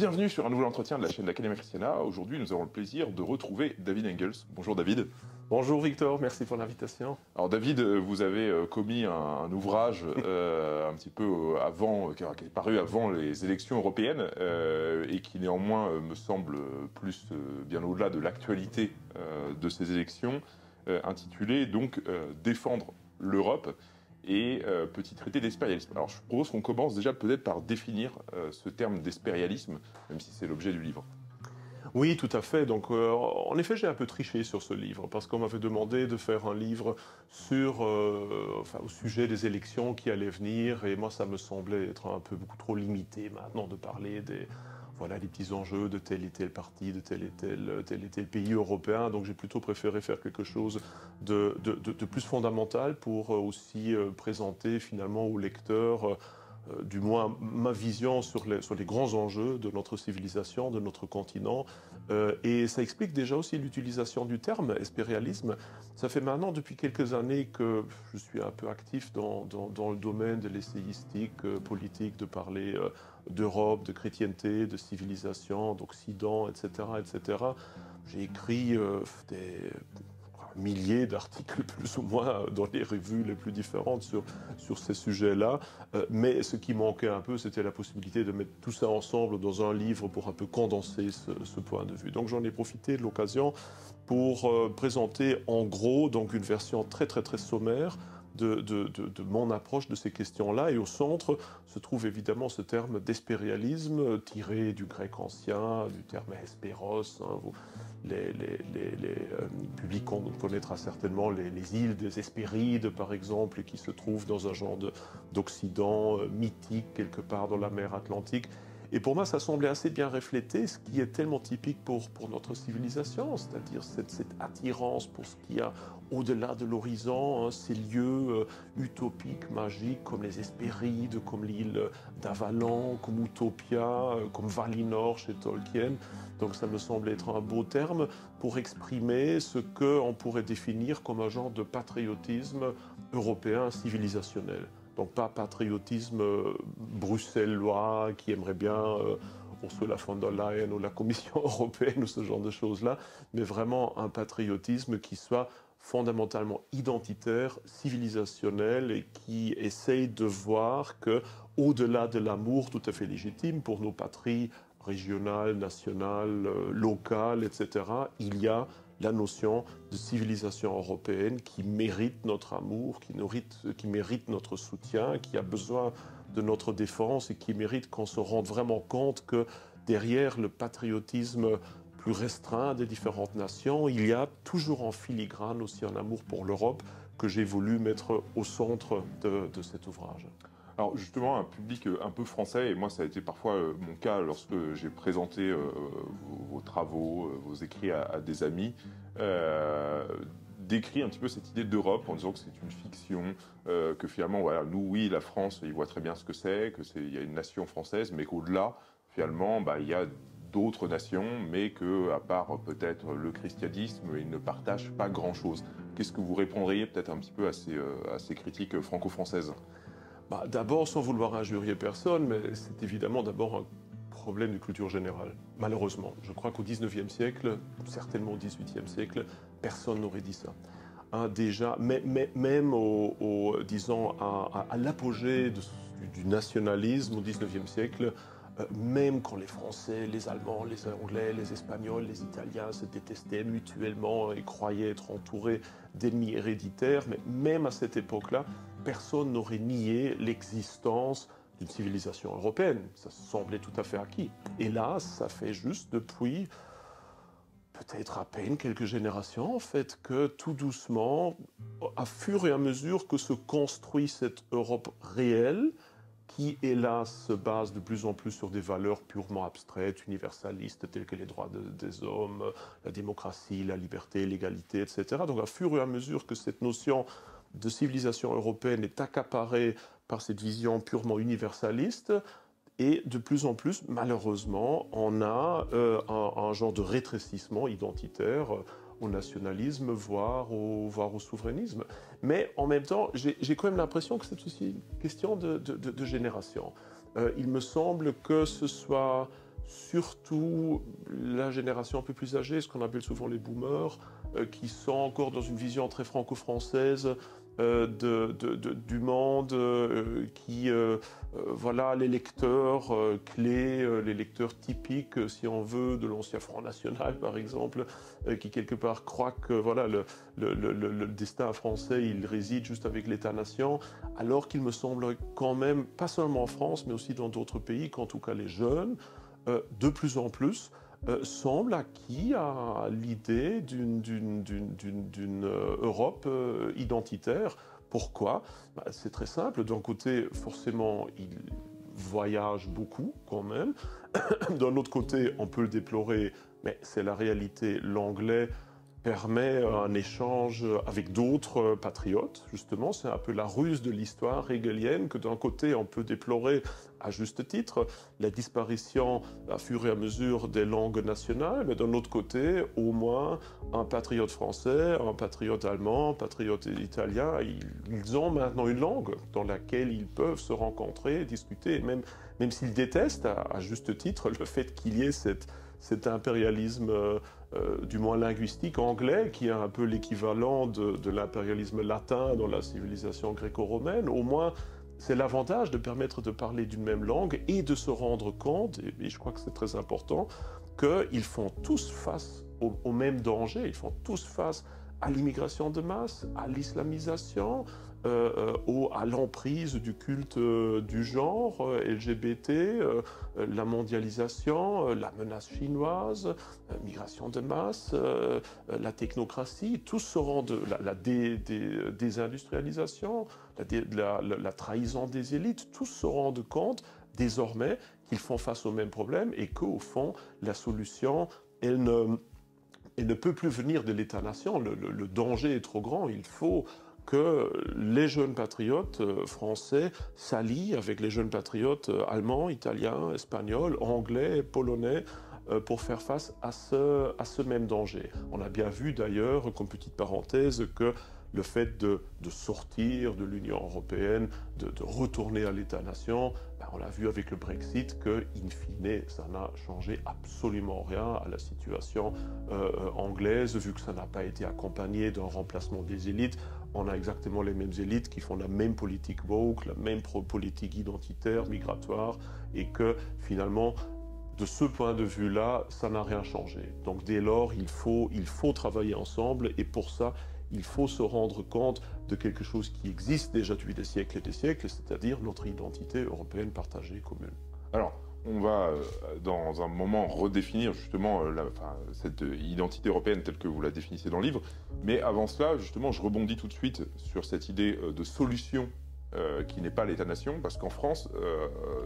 Bienvenue sur un nouvel entretien de la chaîne d'Academia Christiana. Aujourd'hui, nous avons le plaisir de retrouver David Engels. Bonjour David. Bonjour Victor, merci pour l'invitation. Alors David, vous avez commis un ouvrage un petit peu avant, qui est paru avant les élections européennes et qui néanmoins me semble plus bien au-delà de l'actualité de ces élections, intitulé donc Défendre l'Europe et petit traité d'espérialisme. Alors je propose qu'on commence déjà peut-être par définir ce terme d'espérialisme, même si c'est l'objet du livre. Oui, tout à fait. Donc, en effet, j'ai un peu triché sur ce livre parce qu'on m'avait demandé de faire un livre sur, au sujet des élections qui allaient venir, et moi, ça me semblait être un peu beaucoup trop limité maintenant de parler des petits enjeux de tel et tel parti, de tel et tel pays européen. Donc, j'ai plutôt préféré faire quelque chose de plus fondamental pour aussi présenter finalement aux lecteurs du moins ma vision sur les grands enjeux de notre civilisation, de notre continent. Et ça explique déjà aussi l'utilisation du terme espérialisme. Ça fait maintenant depuis quelques années que je suis un peu actif dans le domaine de l'essayistique politique, de parler d'Europe, de chrétienté, de civilisation, d'Occident, etc., etc. J'ai écrit des milliers d'articles plus ou moins dans les revues les plus différentes sur ces sujets-là. Mais ce qui manquait un peu, c'était la possibilité de mettre tout ça ensemble dans un livre pour un peu condenser ce point de vue. Donc j'en ai profité de l'occasion pour présenter en gros donc une version très sommaire de mon approche de ces questions-là. Et au centre se trouve évidemment ce terme d'espérialisme, tiré du grec ancien, du terme espéros. Les publics connaîtra certainement les îles des Hespérides, par exemple, qui se trouvent dans un genre d'Occident mythique, quelque part dans la mer Atlantique. Et pour moi, ça semblait assez bien refléter ce qui est tellement typique pour notre civilisation, c'est-à-dire cette attirance pour ce qu'il y a au-delà de l'horizon, hein, ces lieux utopiques, magiques, comme les Hespérides, comme l'île d'Avalon, comme Utopia, comme Valinor chez Tolkien. Donc ça me semble être un beau terme pour exprimer ce qu'on pourrait définir comme un genre de patriotisme européen civilisationnel. Donc pas patriotisme bruxellois qui aimerait bien Ursula von der Leyen ou la Commission européenne ou ce genre de choses-là, mais vraiment un patriotisme qui soit fondamentalement identitaire, civilisationnel, et qui essaye de voir que, au-delà de l'amour tout à fait légitime pour nos patries régionales, nationales, locales, etc., il y a la notion de civilisation européenne qui mérite notre amour, qui mérite notre soutien, qui a besoin de notre défense et qui mérite qu'on se rende vraiment compte que derrière le patriotisme plus restreint des différentes nations, il y a toujours en filigrane aussi un amour pour l'Europe que j'ai voulu mettre au centre de cet ouvrage. Alors justement, un public un peu français, et moi ça a été parfois mon cas lorsque j'ai présenté vos travaux, vos écrits à des amis, décrit un petit peu cette idée d'Europe en disant que c'est une fiction, que finalement, voilà, nous, oui, la France, ils voient très bien ce que c'est, qu'il y a une nation française, mais qu'au-delà, finalement, il y a d'autres nations, mais qu'à part peut-être le christianisme, ils ne partagent pas grand-chose. Qu'est-ce que vous répondriez peut-être un petit peu à ces critiques franco-françaises ? D'abord, sans vouloir injurier personne, mais c'est évidemment d'abord un problème de culture générale, malheureusement. Je crois qu'au XIXe siècle, certainement au XVIIIe siècle, personne n'aurait dit ça. Déjà, même disons, à l'apogée du nationalisme au XIXe siècle, même quand les Français, les Allemands, les Anglais, les Espagnols, les Italiens se détestaient mutuellement et croyaient être entourés d'ennemis héréditaires, mais même à cette époque-là, personne n'aurait nié l'existence d'une civilisation européenne. Ça semblait tout à fait acquis. Et là, ça fait juste depuis peut-être à peine quelques générations, en fait, que tout doucement, à fur et à mesure que se construit cette Europe réelle, qui, hélas, se base de plus en plus sur des valeurs purement abstraites, universalistes, telles que les droits des hommes, la démocratie, la liberté, l'égalité, etc. Donc, à fur et à mesure que cette notion de civilisation européenne est accaparée par cette vision purement universaliste, et de plus en plus, malheureusement, on a un genre de rétrécissement identitaire au nationalisme, voire au souverainisme. Mais en même temps, j'ai quand même l'impression que c'est aussi une question de génération. Il me semble que ce soit surtout la génération un peu plus âgée, ce qu'on appelle souvent les boomers, qui sont encore dans une vision très franco-française du monde, voilà, les lecteurs clés, les lecteurs typiques, si on veut, de l'ancien Front National, par exemple, qui quelque part croient que voilà, le destin français, il réside juste avec l'État-nation, alors qu'il me semble quand même, pas seulement en France, mais aussi dans d'autres pays, qu'en tout cas les jeunes, de plus en plus, semble acquis à l'idée d'une Europe identitaire. Pourquoi? C'est très simple. D'un côté, forcément, ils voyagent beaucoup quand même. D'un autre côté, on peut le déplorer, mais c'est la réalité. L'anglais permet un échange avec d'autres patriotes, justement. C'est un peu la ruse de l'histoire hegelienne que d'un côté, on peut déplorer à juste titre la disparition à fur et à mesure des langues nationales, mais d'un autre côté, au moins, un patriote français, un patriote allemand, un patriote italien, ils ont maintenant une langue dans laquelle ils peuvent se rencontrer, discuter, même s'ils détestent à juste titre le fait qu'il y ait cet impérialisme du moins linguistique anglais, qui est un peu l'équivalent de l'impérialisme latin dans la civilisation gréco-romaine. Au moins, c'est l'avantage de permettre de parler d'une même langue et de se rendre compte, et je crois que c'est très important, qu'ils font tous face au même danger, ils font tous face à l'immigration de masse, à l'islamisation, à l'emprise du culte du genre LGBT, la mondialisation, la menace chinoise, migration de masse, la technocratie, tous se rendent, la désindustrialisation, la trahison des élites, tous se rendent compte désormais qu'ils font face au même problème et qu'au fond, la solution, elle ne peut plus venir de l'État-nation. Le danger est trop grand. Il faut que les jeunes patriotes français s'allient avec les jeunes patriotes allemands, italiens, espagnols, anglais, polonais, pour faire face à ce même danger. On a bien vu d'ailleurs, comme petite parenthèse, que le fait de sortir de l'Union européenne, de retourner à l'État-nation, on l'a vu avec le Brexit que, in fine, ça n'a changé absolument rien à la situation anglaise, vu que ça n'a pas été accompagné d'un remplacement des élites. On a exactement les mêmes élites qui font la même politique woke, la même politique identitaire, migratoire, et que finalement, de ce point de vue-là, ça n'a rien changé. Donc dès lors, il faut travailler ensemble, et pour ça, il faut se rendre compte de quelque chose qui existe déjà depuis des siècles et des siècles, c'est-à-dire notre identité européenne partagée commune. Alors, on va dans un moment redéfinir justement cette identité européenne telle que vous la définissez dans le livre, mais avant cela, justement, je rebondis tout de suite sur cette idée de solution qui n'est pas l'État-nation, parce qu'en France,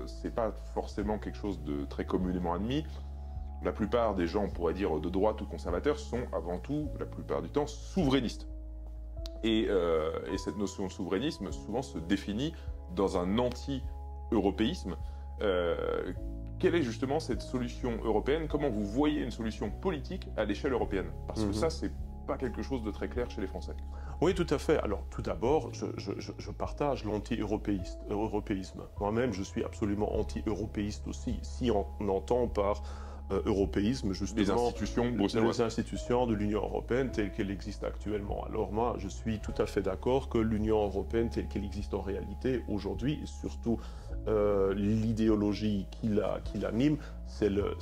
c'est pas forcément quelque chose de très communément admis. La plupart des gens, on pourrait dire de droite ou conservateurs, sont avant tout, la plupart du temps, souverainistes. Et cette notion de souverainisme, souvent, se définit dans un anti-européisme. Quelle est justement cette solution européenne? Comment vous voyez une solution politique à l'échelle européenne? Parce que ça, c'est pas quelque chose de très clair chez les Français. Oui, tout à fait. Alors, tout d'abord, je partage l'anti-européisme. Moi-même, je suis absolument anti-européiste aussi. Si on entend par européisme, justement, les institutions de l'Union européenne telles qu'elles existent actuellement. Alors moi, je suis tout à fait d'accord que l'Union européenne telle qu'elle existe en réalité aujourd'hui, et surtout l'idéologie qui l'anime, c'est le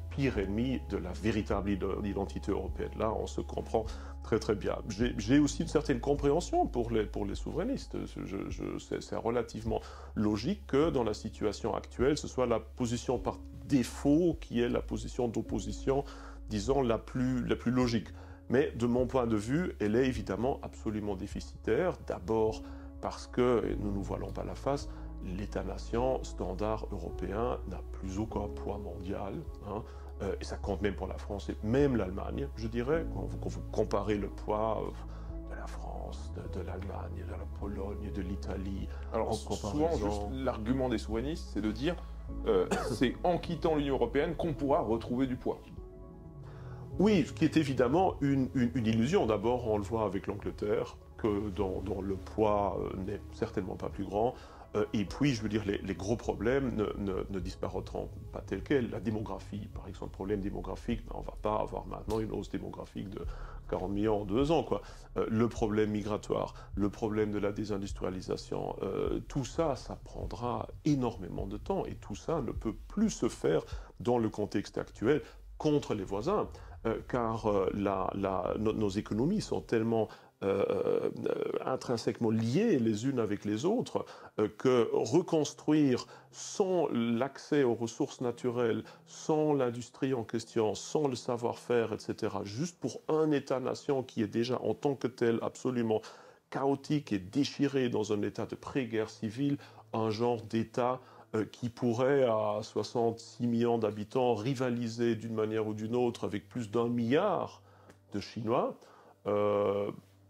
pire ennemi de la véritable identité européenne. Là, on se comprend très très bien. J'ai aussi une certaine compréhension pour les souverainistes. C'est relativement logique que dans la situation actuelle, ce soit la position par défaut qui est la position d'opposition, disons, la plus logique. Mais de mon point de vue, elle est évidemment absolument déficitaire. D'abord parce que, et nous ne nous voilons pas la face, l'État-nation standard européen n'a plus aucun poids mondial. Et ça compte même pour la France et même l'Allemagne, je dirais. Quand vous comparez le poids de la France, de l'Allemagne, de la Pologne, de l'Italie... Alors souvent, juste l'argument des souverainistes, c'est de dire c'est en quittant l'Union européenne qu'on pourra retrouver du poids. Oui, ce qui est évidemment une illusion. D'abord, on le voit avec l'Angleterre, dont le poids n'est certainement pas plus grand. Et puis, je veux dire, les gros problèmes ne disparaîtront pas tels quels. La démographie, par exemple, problème démographique, on ne va pas avoir maintenant une hausse démographique de 40 millions en 2 ans, quoi. Le problème migratoire, le problème de la désindustrialisation, tout ça, ça prendra énormément de temps. Et tout ça ne peut plus se faire dans le contexte actuel contre les voisins, car nos économies sont tellement intrinsèquement liées les unes avec les autres, que reconstruire sans l'accès aux ressources naturelles, sans l'industrie en question, sans le savoir-faire, etc., juste pour un État-nation qui est déjà en tant que tel absolument chaotique et déchiré dans un état de pré-guerre civile, un genre d'État qui pourrait, à 66 millions d'habitants, rivaliser d'une manière ou d'une autre avec plus d'1 milliard de Chinois,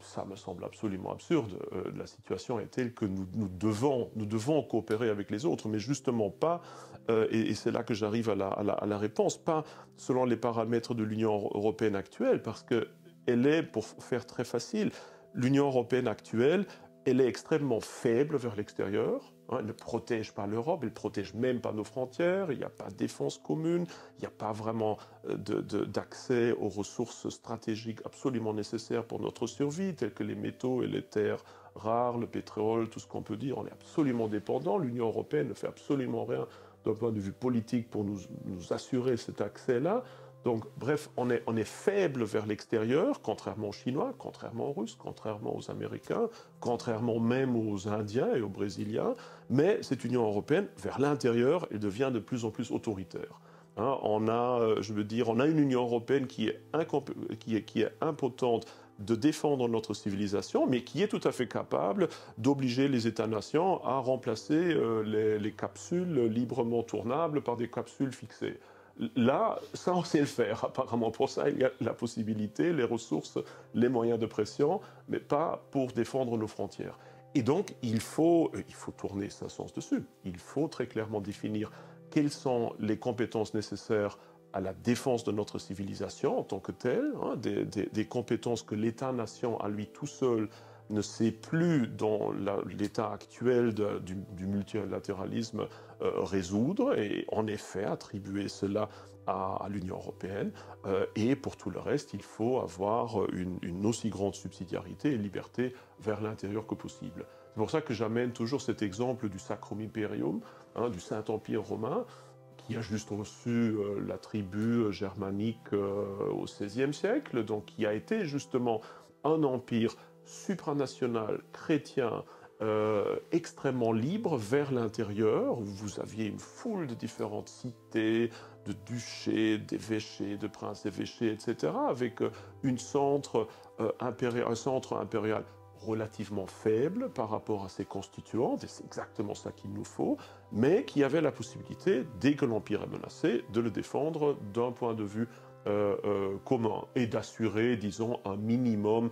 ça me semble absolument absurde. La situation est telle que nous devons coopérer avec les autres, mais justement pas, et c'est là que j'arrive à la réponse, pas selon les paramètres de l'Union européenne actuelle, parce qu'elle est, pour faire très facile, l'Union européenne actuelle, elle est extrêmement faible vers l'extérieur. Elle ne protège pas l'Europe, elle ne protège même pas nos frontières, il n'y a pas de défense commune, il n'y a pas vraiment d'accès aux ressources stratégiques absolument nécessaires pour notre survie, telles que les métaux et les terres rares, le pétrole, tout ce qu'on peut dire. On est absolument dépendant. L'Union européenne ne fait absolument rien d'un point de vue politique pour nous assurer cet accès-là. Donc, bref, on est faible vers l'extérieur, contrairement aux Chinois, contrairement aux Russes, contrairement aux Américains, contrairement même aux Indiens et aux Brésiliens. Mais cette Union européenne, vers l'intérieur, elle devient de plus en plus autoritaire. Hein, on a une Union européenne qui est impotente de défendre notre civilisation, mais qui est tout à fait capable d'obliger les États-nations à remplacer les capsules librement tournables par des capsules fixées. Là, ça, on sait le faire. Apparemment, pour ça, il y a la possibilité, les ressources, les moyens de pression, mais pas pour défendre nos frontières. Et donc, il faut tourner sa sens dessus. Il faut très clairement définir quelles sont les compétences nécessaires à la défense de notre civilisation en tant que telle, hein, des compétences que l'État-nation, à lui tout seul, ne sait plus, dans l'état actuel du multilatéralisme, résoudre, et en effet attribuer cela à l'Union européenne. Et pour tout le reste, il faut avoir une aussi grande subsidiarité et liberté vers l'intérieur que possible. C'est pour ça que j'amène toujours cet exemple du Sacrum Imperium, hein, du Saint-Empire romain, qui a juste reçu la tribu germanique au XVIe siècle, donc qui a été justement un empire supranational, chrétien, extrêmement libre vers l'intérieur, où vous aviez une foule de différentes cités, de duchés, d'évêchés, de princes-évêchés, etc., avec un centre impérial relativement faible par rapport à ses constituantes, et c'est exactement ça qu'il nous faut, mais qui avait la possibilité, dès que l'Empire est menacé, de le défendre d'un point de vue commun, et d'assurer, disons, un minimum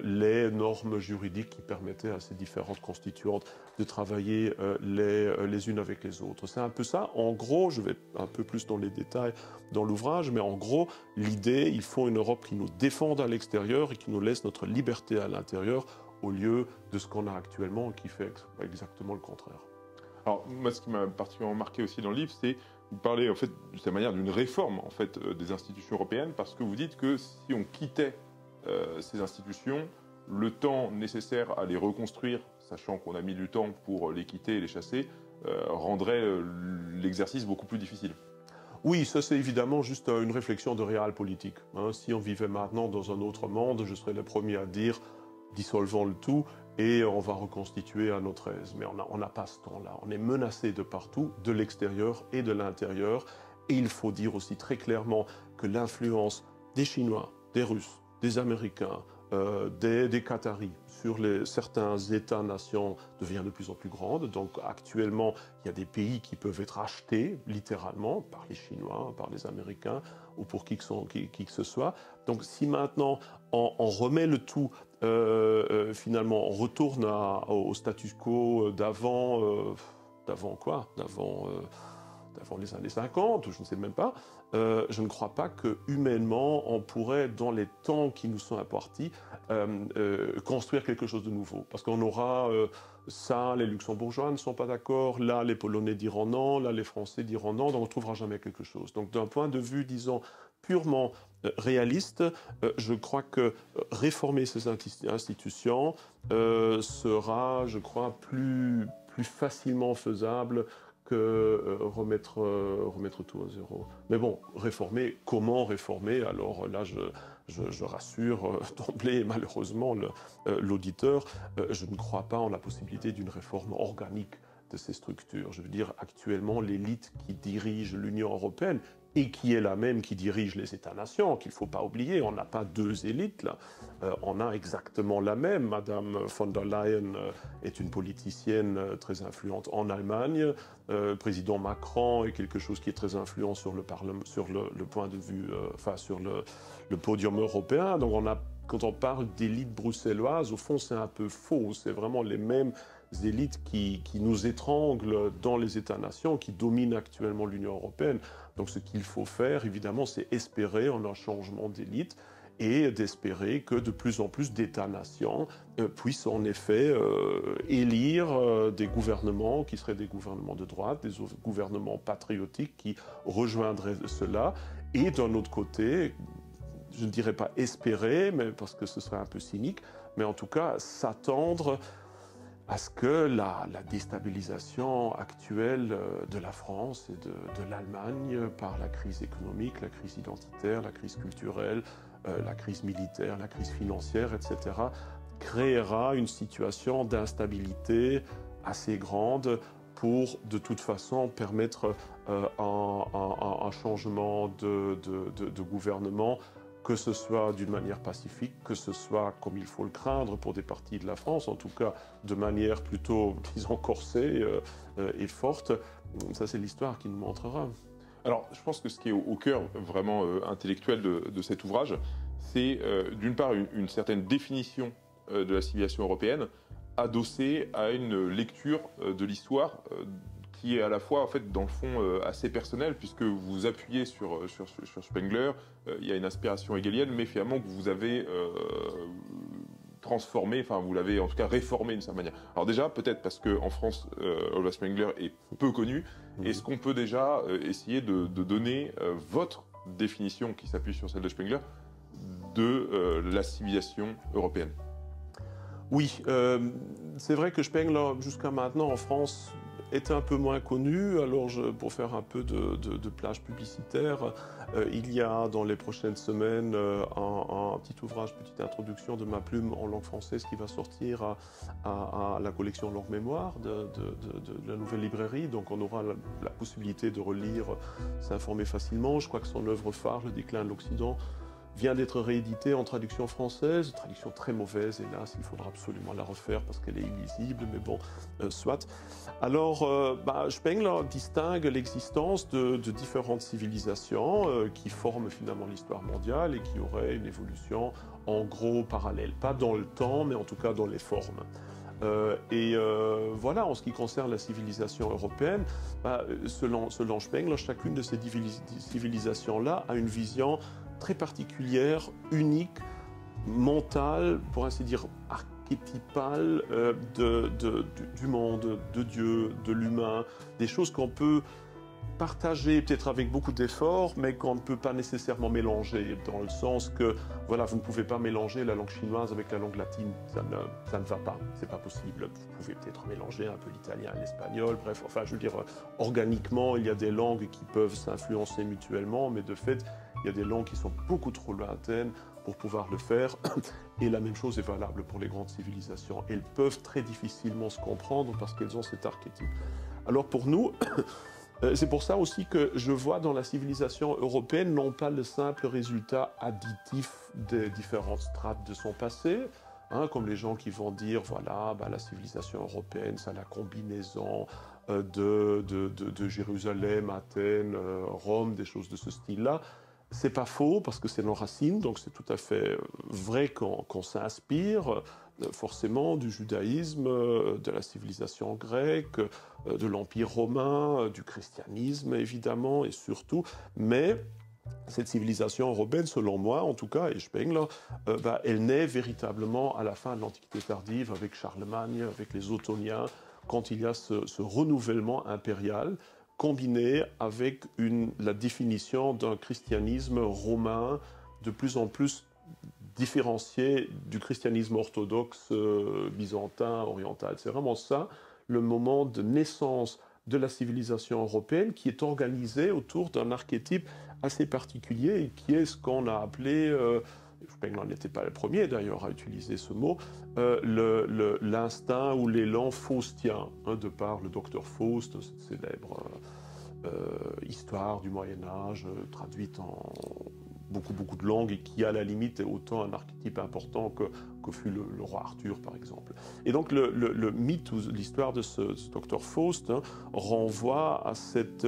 les normes juridiques qui permettaient à ces différentes constituantes de travailler les unes avec les autres. C'est un peu ça. En gros, je vais un peu plus dans les détails dans l'ouvrage, mais en gros, l'idée, il faut une Europe qui nous défende à l'extérieur et qui nous laisse notre liberté à l'intérieur, au lieu de ce qu'on a actuellement qui fait exactement le contraire. Alors, moi, ce qui m'a particulièrement marqué aussi dans le livre, c'est vous parlez en fait de cette manière d'une réforme en fait des institutions européennes, parce que vous dites que si on quittait ces institutions, le temps nécessaire à les reconstruire, sachant qu'on a mis du temps pour les quitter et les chasser, rendrait l'exercice beaucoup plus difficile. Oui, ça c'est évidemment juste une réflexion de réel politique. Hein. Si on vivait maintenant dans un autre monde, je serais le premier à dire dissolvons le tout et on va reconstituer à notre aise. Mais on n'a pas ce temps-là. On est menacé de partout, de l'extérieur et de l'intérieur. Et il faut dire aussi très clairement que l'influence des Chinois, des Russes, des Américains, des Qataris sur certains États-nations devient de plus en plus grande. Donc actuellement, il y a des pays qui peuvent être achetés littéralement par les Chinois, par les Américains ou pour qui que ce soit. Donc si maintenant on remet le tout, finalement on retourne au status quo d'avant les années 50, je ne sais même pas, je ne crois pas que humainement on pourrait, dans les temps qui nous sont impartis, construire quelque chose de nouveau. Parce qu'on aura ça, les Luxembourgeois ne sont pas d'accord, là les Polonais diront non, là les Français diront non, donc on ne trouvera jamais quelque chose. Donc d'un point de vue, disons, purement réaliste, je crois que réformer ces institutions sera, je crois, plus facilement faisable que remettre tout à zéro. Mais bon, réformer, comment réformer? Alors là, je rassure d'emblée, malheureusement, l'auditeur, je ne crois pas en la possibilité d'une réforme organique de ces structures. Je veux dire, actuellement, l'élite qui dirige l'Union européenne, et qui est la même qui dirige les États-nations, qu'il ne faut pas oublier, on n'a pas deux élites là, on a exactement la même. Madame von der Leyen est une politicienne très influente en Allemagne, le président Macron est quelque chose qui est très influent sur le Parlement, sur le point de vue, enfin sur le podium européen. Donc quand on parle d'élite bruxelloise, au fond c'est un peu faux, c'est vraiment les mêmes élites qui nous étranglent dans les États-nations, qui dominent actuellement l'Union européenne. Donc ce qu'il faut faire, évidemment, c'est espérer en un changement d'élite et d'espérer que de plus en plus d'États-nations puissent en effet élire des gouvernements qui seraient des gouvernements de droite, des gouvernements patriotiques qui rejoindraient cela. Et d'un autre côté, je ne dirais pas espérer, mais parce que ce serait un peu cynique, mais en tout cas s'attendre à ce que la déstabilisation actuelle de la France et de l'Allemagne par la crise économique, la crise identitaire, la crise culturelle, la crise militaire, la crise financière, etc., créera une situation d'instabilité assez grande pour, de toute façon, permettre un changement de gouvernement, que ce soit d'une manière pacifique, que ce soit comme il faut le craindre pour des parties de la France, en tout cas de manière plutôt, disons, corsée et forte. Ça, c'est l'histoire qui nous montrera. Alors, je pense que ce qui est au cœur vraiment intellectuel de cet ouvrage, c'est d'une part une certaine définition de la civilisation européenne, adossée à une lecture de l'histoire qui est à la fois, en fait, dans le fond, assez personnel, puisque vous vous appuyez sur Spengler, il y a une inspiration hegelienne, mais finalement que vous avez transformé, enfin vous l'avez en tout cas réformé d'une certaine manière. Alors déjà, peut-être parce qu'en France, Olaf Spengler est peu connu, est-ce qu'on peut déjà essayer de donner votre définition, qui s'appuie sur celle de Spengler, de la civilisation européenne? Oui, c'est vrai que Spengler, jusqu'à maintenant en France, est un peu moins connu. Alors, pour faire un peu de plage publicitaire, il y a dans les prochaines semaines un petit ouvrage, petite introduction de ma plume en langue française qui va sortir à la collection Langue Mémoire de la nouvelle librairie. Donc, on aura la possibilité de relire, s'informer facilement. Je crois que son œuvre phare, Le déclin de l'Occident, vient d'être réédité en traduction française, traduction très mauvaise, hélas, il faudra absolument la refaire parce qu'elle est illisible, mais bon, soit. Alors, Spengler distingue l'existence de différentes civilisations qui forment finalement l'histoire mondiale et qui auraient une évolution en gros parallèle, pas dans le temps, mais en tout cas dans les formes. Voilà, en ce qui concerne la civilisation européenne, selon Spengler, chacune de ces civilisations-là a une vision très particulière, unique, mentale, pour ainsi dire archétypale du monde, de Dieu, de l'humain, des choses qu'on peut partager peut-être avec beaucoup d'efforts, mais qu'on ne peut pas nécessairement mélanger, dans le sens que, voilà, vous ne pouvez pas mélanger la langue chinoise avec la langue latine, ça ne va pas, c'est pas possible. Vous pouvez peut-être mélanger un peu l'italien et l'espagnol, bref, enfin, je veux dire, organiquement, il y a des langues qui peuvent s'influencer mutuellement, mais de fait, il y a des langues qui sont beaucoup trop lointaines pour pouvoir le faire, et la même chose est valable pour les grandes civilisations. Elles peuvent très difficilement se comprendre parce qu'elles ont cet archétype. Alors pour nous, c'est pour ça aussi que je vois dans la civilisation européenne non pas le simple résultat additif des différentes strates de son passé, comme les gens qui vont dire, voilà, la civilisation européenne, c'est la combinaison de Jérusalem, Athènes, Rome, des choses de ce style-là. C'est pas faux, parce que c'est nos racines, donc c'est tout à fait vrai qu'on s'inspire forcément du judaïsme, de la civilisation grecque, de l'Empire romain, du christianisme évidemment, et surtout, mais cette civilisation européenne, selon moi, en tout cas, et Spengler, elle naît véritablement à la fin de l'Antiquité tardive, avec Charlemagne, avec les Ottoniens, quand il y a ce renouvellement impérial, combiné avec la définition d'un christianisme romain de plus en plus différencié du christianisme orthodoxe, byzantin, oriental. C'est vraiment ça, le moment de naissance de la civilisation européenne, qui est organisée autour d'un archétype assez particulier, et qui est ce qu'on a appelé, Spengler n'était pas le premier d'ailleurs à utiliser ce mot, l'instinct ou l'élan faustien, de par le docteur Faust, cette célèbre histoire du Moyen-Âge, traduite en beaucoup de langues, et qui à la limite est autant un archétype important que fut le roi Arthur par exemple. Et donc le mythe ou l'histoire de ce docteur Faust renvoie à cette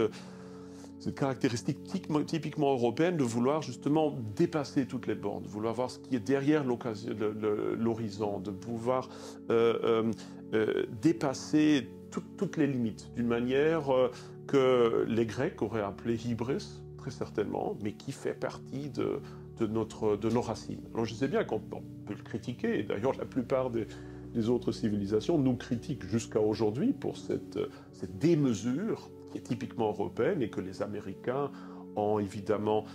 caractéristique typiquement européenne de vouloir justement dépasser toutes les bornes, de vouloir voir ce qui est derrière l'horizon, de pouvoir dépasser toutes les limites d'une manière que les Grecs auraient appelé hybris, très certainement, mais qui fait partie de nos racines. Alors je sais bien qu'on peut le critiquer, et d'ailleurs la plupart des autres civilisations nous critiquent jusqu'à aujourd'hui pour cette démesure qui est typiquement européenne, et que les Américains ont évidemment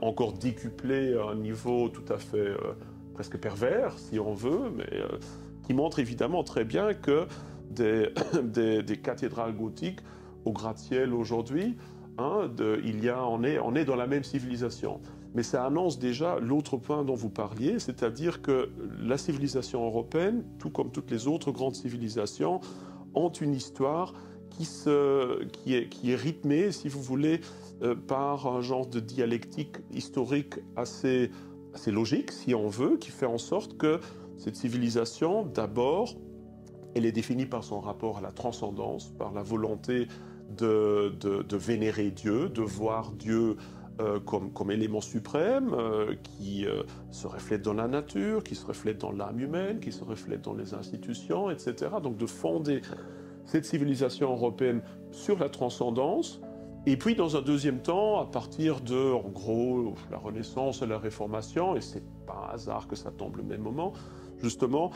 encore décuplé à un niveau tout à fait presque pervers, si on veut, mais qui montre évidemment très bien que des cathédrales gothiques au gratte-ciel aujourd'hui, on est dans la même civilisation. Mais ça annonce déjà l'autre point dont vous parliez, c'est-à-dire que la civilisation européenne, tout comme toutes les autres grandes civilisations, ont une histoire qui est rythmée, si vous voulez, par un genre de dialectique historique assez logique, si on veut, qui fait en sorte que cette civilisation, d'abord, elle est définie par son rapport à la transcendance, par la volonté de vénérer Dieu, de voir Dieu comme élément suprême, qui se reflète dans la nature, qui se reflète dans l'âme humaine, qui se reflète dans les institutions, etc. Donc de fonder cette civilisation européenne sur la transcendance. Et puis dans un deuxième temps, à partir de, en gros, la Renaissance et la Réformation, et c'est pas un hasard que ça tombe le même moment, justement,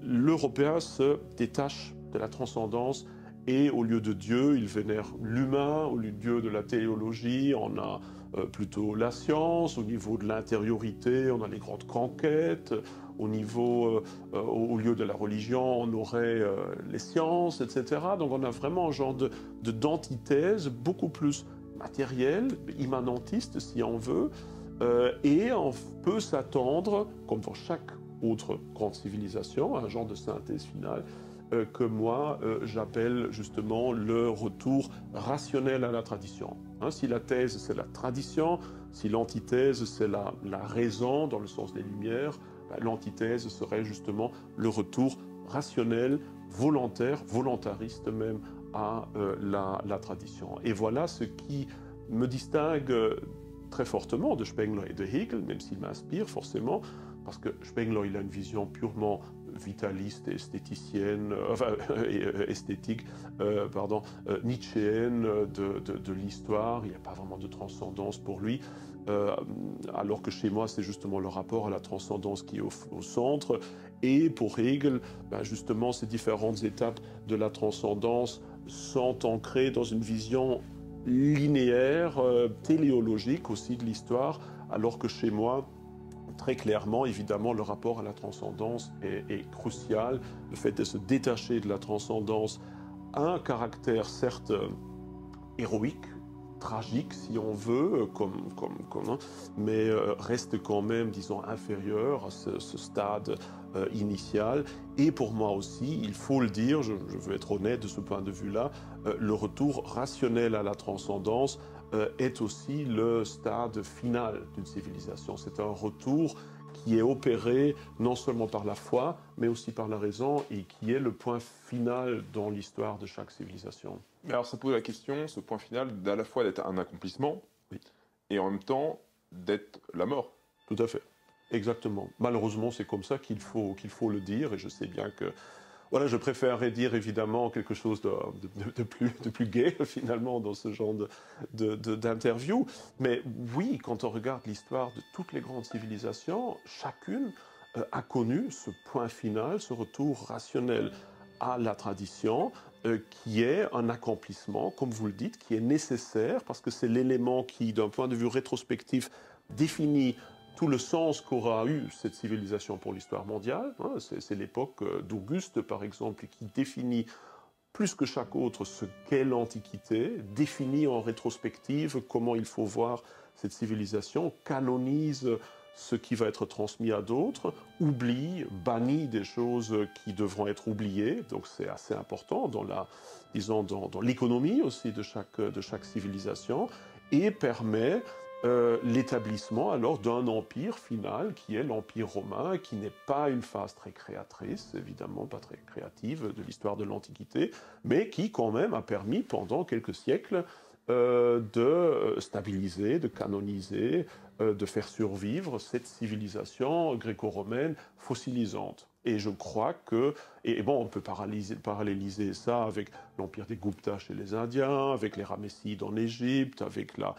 l'Européen se détache de la transcendance, et au lieu de Dieu, il vénère l'humain, au lieu de Dieu de la théologie, on a plutôt la science, au niveau de l'intériorité, on a les grandes conquêtes, au lieu de la religion, on aurait les sciences, etc. Donc on a vraiment un genre d'antithèse beaucoup plus matérielle, immanentiste si on veut, et on peut s'attendre, comme dans chaque autre grande civilisation, à un genre de synthèse finale, que moi j'appelle justement le retour rationnel à la tradition. Si la thèse c'est la tradition, si l'antithèse c'est la raison dans le sens des Lumières, l'antithèse serait justement le retour rationnel, volontaire, volontariste même à la tradition. Et voilà ce qui me distingue très fortement de Spengler et de Hegel, même s'il m'inspire forcément, parce que Spengler il a une vision purement vitaliste et esthéticienne, esthétique, nietzschéenne de l'histoire. Il n'y a pas vraiment de transcendance pour lui, alors que chez moi, c'est justement le rapport à la transcendance qui est au centre. Et pour Hegel, justement, ces différentes étapes de la transcendance sont ancrées dans une vision linéaire, téléologique aussi de l'histoire, alors que chez moi, très clairement, évidemment, le rapport à la transcendance est crucial. Le fait de se détacher de la transcendance a un caractère certes héroïque, tragique si on veut, mais reste quand même, disons, inférieur à ce stade initial. Et pour moi aussi, il faut le dire, je veux être honnête de ce point de vue-là, le retour rationnel à la transcendance est aussi le stade final d'une civilisation. C'est un retour qui est opéré non seulement par la foi, mais aussi par la raison, et qui est le point final dans l'histoire de chaque civilisation. Mais alors ça pose la question, ce point final, d'à la fois d'être un accomplissement, oui, et en même temps d'être la mort. Tout à fait, exactement. Malheureusement, c'est comme ça qu'il faut le dire, et je sais bien que Voilà, je préférerais dire évidemment quelque chose de plus gai finalement dans ce genre d'interview. Mais oui, quand on regarde l'histoire de toutes les grandes civilisations, chacune a connu ce point final, ce retour rationnel à la tradition, qui est un accomplissement, comme vous le dites, qui est nécessaire parce que c'est l'élément qui, d'un point de vue rétrospectif, définit tout le sens qu'aura eu cette civilisation pour l'histoire mondiale. C'est l'époque d'Auguste, par exemple, qui définit plus que chaque autre ce qu'est l'Antiquité, définit en rétrospective comment il faut voir cette civilisation, canonise ce qui va être transmis à d'autres, oublie, bannit des choses qui devront être oubliées. Donc c'est assez important dans l'économie aussi de chaque civilisation, et permet l'établissement alors d'un empire final qui est l'Empire romain, qui n'est pas une phase très créatrice, évidemment pas très créative de l'histoire de l'Antiquité, mais qui quand même a permis pendant quelques siècles de stabiliser, de canoniser, de faire survivre cette civilisation gréco-romaine fossilisante. Et je crois que, et bon, on peut paralléliser ça avec l'empire des Gupta chez les Indiens, avec les Ramessides en Égypte, avec la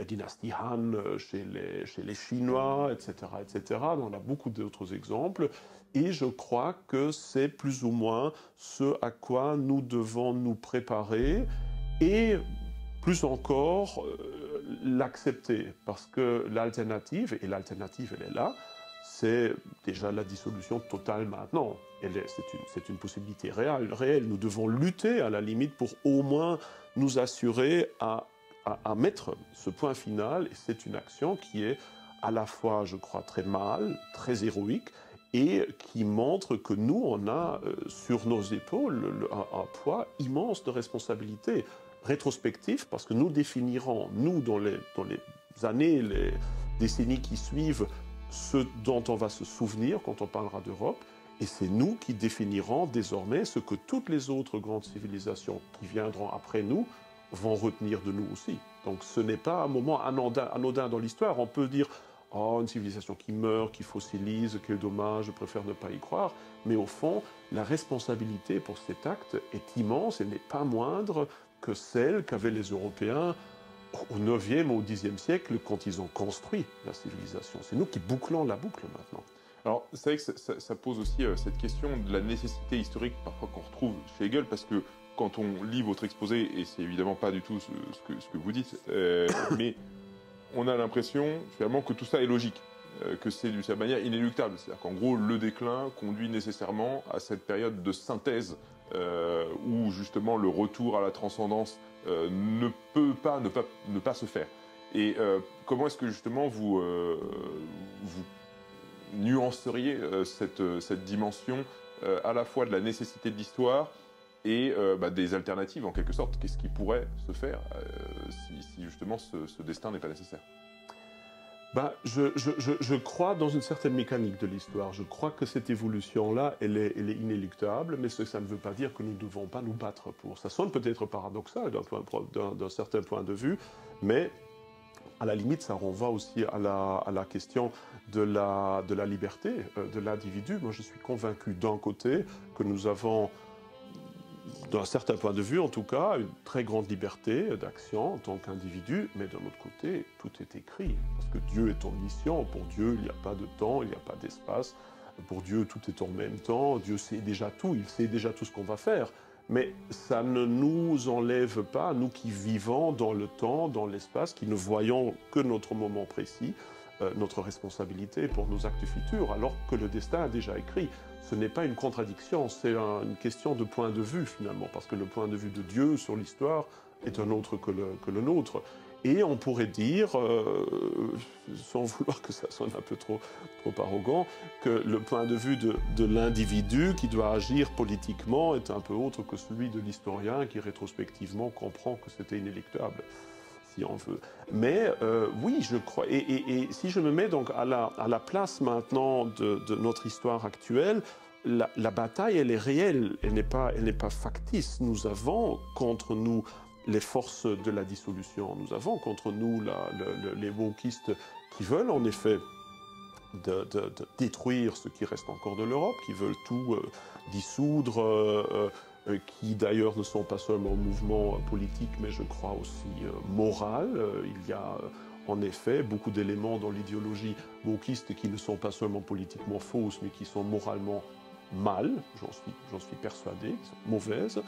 dynastie Han chez les Chinois, etc., etc. On a beaucoup d'autres exemples. Et je crois que c'est plus ou moins ce à quoi nous devons nous préparer et plus encore l'accepter. Parce que l'alternative, et l'alternative elle est là, c'est déjà la dissolution totale maintenant. C'est une possibilité réelle. Nous devons lutter à la limite pour au moins nous assurer à mettre ce point final, et c'est une action qui est à la fois, je crois, très mâle, très héroïque, et qui montre que nous, on a sur nos épaules un poids immense de responsabilité rétrospectif, parce que nous définirons, nous, dans les années, les décennies qui suivent, ce dont on va se souvenir quand on parlera d'Europe, et c'est nous qui définirons désormais ce que toutes les autres grandes civilisations qui viendront après nous vont retenir de nous aussi. Donc ce n'est pas un moment anodin dans l'histoire. On peut dire « Oh, une civilisation qui meurt, qui fossilise, quel dommage, je préfère ne pas y croire ». Mais au fond, la responsabilité pour cet acte est immense et n'est pas moindre que celle qu'avaient les Européens au 9e ou au 10e siècle quand ils ont construit la civilisation. C'est nous qui bouclons la boucle maintenant. Alors, c'est vrai que ça pose aussi cette question de la nécessité historique parfois qu'on retrouve chez Hegel, parce que quand on lit votre exposé, et c'est évidemment pas du tout ce que vous dites, mais on a l'impression finalement que tout ça est logique, que c'est d'une certaine manière inéluctable. C'est-à-dire qu'en gros, le déclin conduit nécessairement à cette période de synthèse où justement le retour à la transcendance ne peut pas ne pas se faire. Et comment est-ce que justement vous nuanceriez cette dimension à la fois de la nécessité de l'histoire et des alternatives en quelque sorte? Qu'est-ce qui pourrait se faire si justement ce destin n'est pas nécessaire? Je crois dans une certaine mécanique de l'histoire. Je crois que cette évolution-là, elle est inéluctable, mais ça ne veut pas dire que nous ne devons pas nous battre pour. Ça sonne peut-être paradoxal d'un certain point de vue, mais à la limite, ça renvoie aussi à la question de la liberté de l'individu. Moi, je suis convaincu d'un côté que nous avons, d'un certain point de vue en tout cas, une très grande liberté d'action en tant qu'individu, mais d'un autre côté, tout est écrit. Parce que Dieu est omniscient. Pour Dieu, il n'y a pas de temps, il n'y a pas d'espace. Pour Dieu, tout est en même temps. Dieu sait déjà tout, il sait déjà tout ce qu'on va faire. Mais ça ne nous enlève pas, nous qui vivons dans le temps, dans l'espace, qui ne voyons que notre moment précis, notre responsabilité pour nos actes futurs, alors que le destin a déjà écrit. Ce n'est pas une contradiction, c'est une question de point de vue finalement, parce que le point de vue de Dieu sur l'histoire est un autre que le nôtre. Et on pourrait dire, sans vouloir que ça sonne un peu trop arrogant, que le point de vue de l'individu qui doit agir politiquement est un peu autre que celui de l'historien qui rétrospectivement comprend que c'était inéluctable, si on veut. Mais oui, je crois, et si je me mets donc à la place maintenant de notre histoire actuelle, la bataille, elle est réelle, elle n'est pas factice. Nous avons contre nous les forces de la dissolution. Nous avons contre nous les wokistes qui veulent en effet de détruire ce qui reste encore de l'Europe, qui veulent tout dissoudre, qui d'ailleurs ne sont pas seulement mouvements politiques, mais je crois aussi moral. Il y a en effet beaucoup d'éléments dans l'idéologie wokiste qui ne sont pas seulement politiquement fausses, mais qui sont moralement mal, j'en suis persuadé, qui sont mauvaises.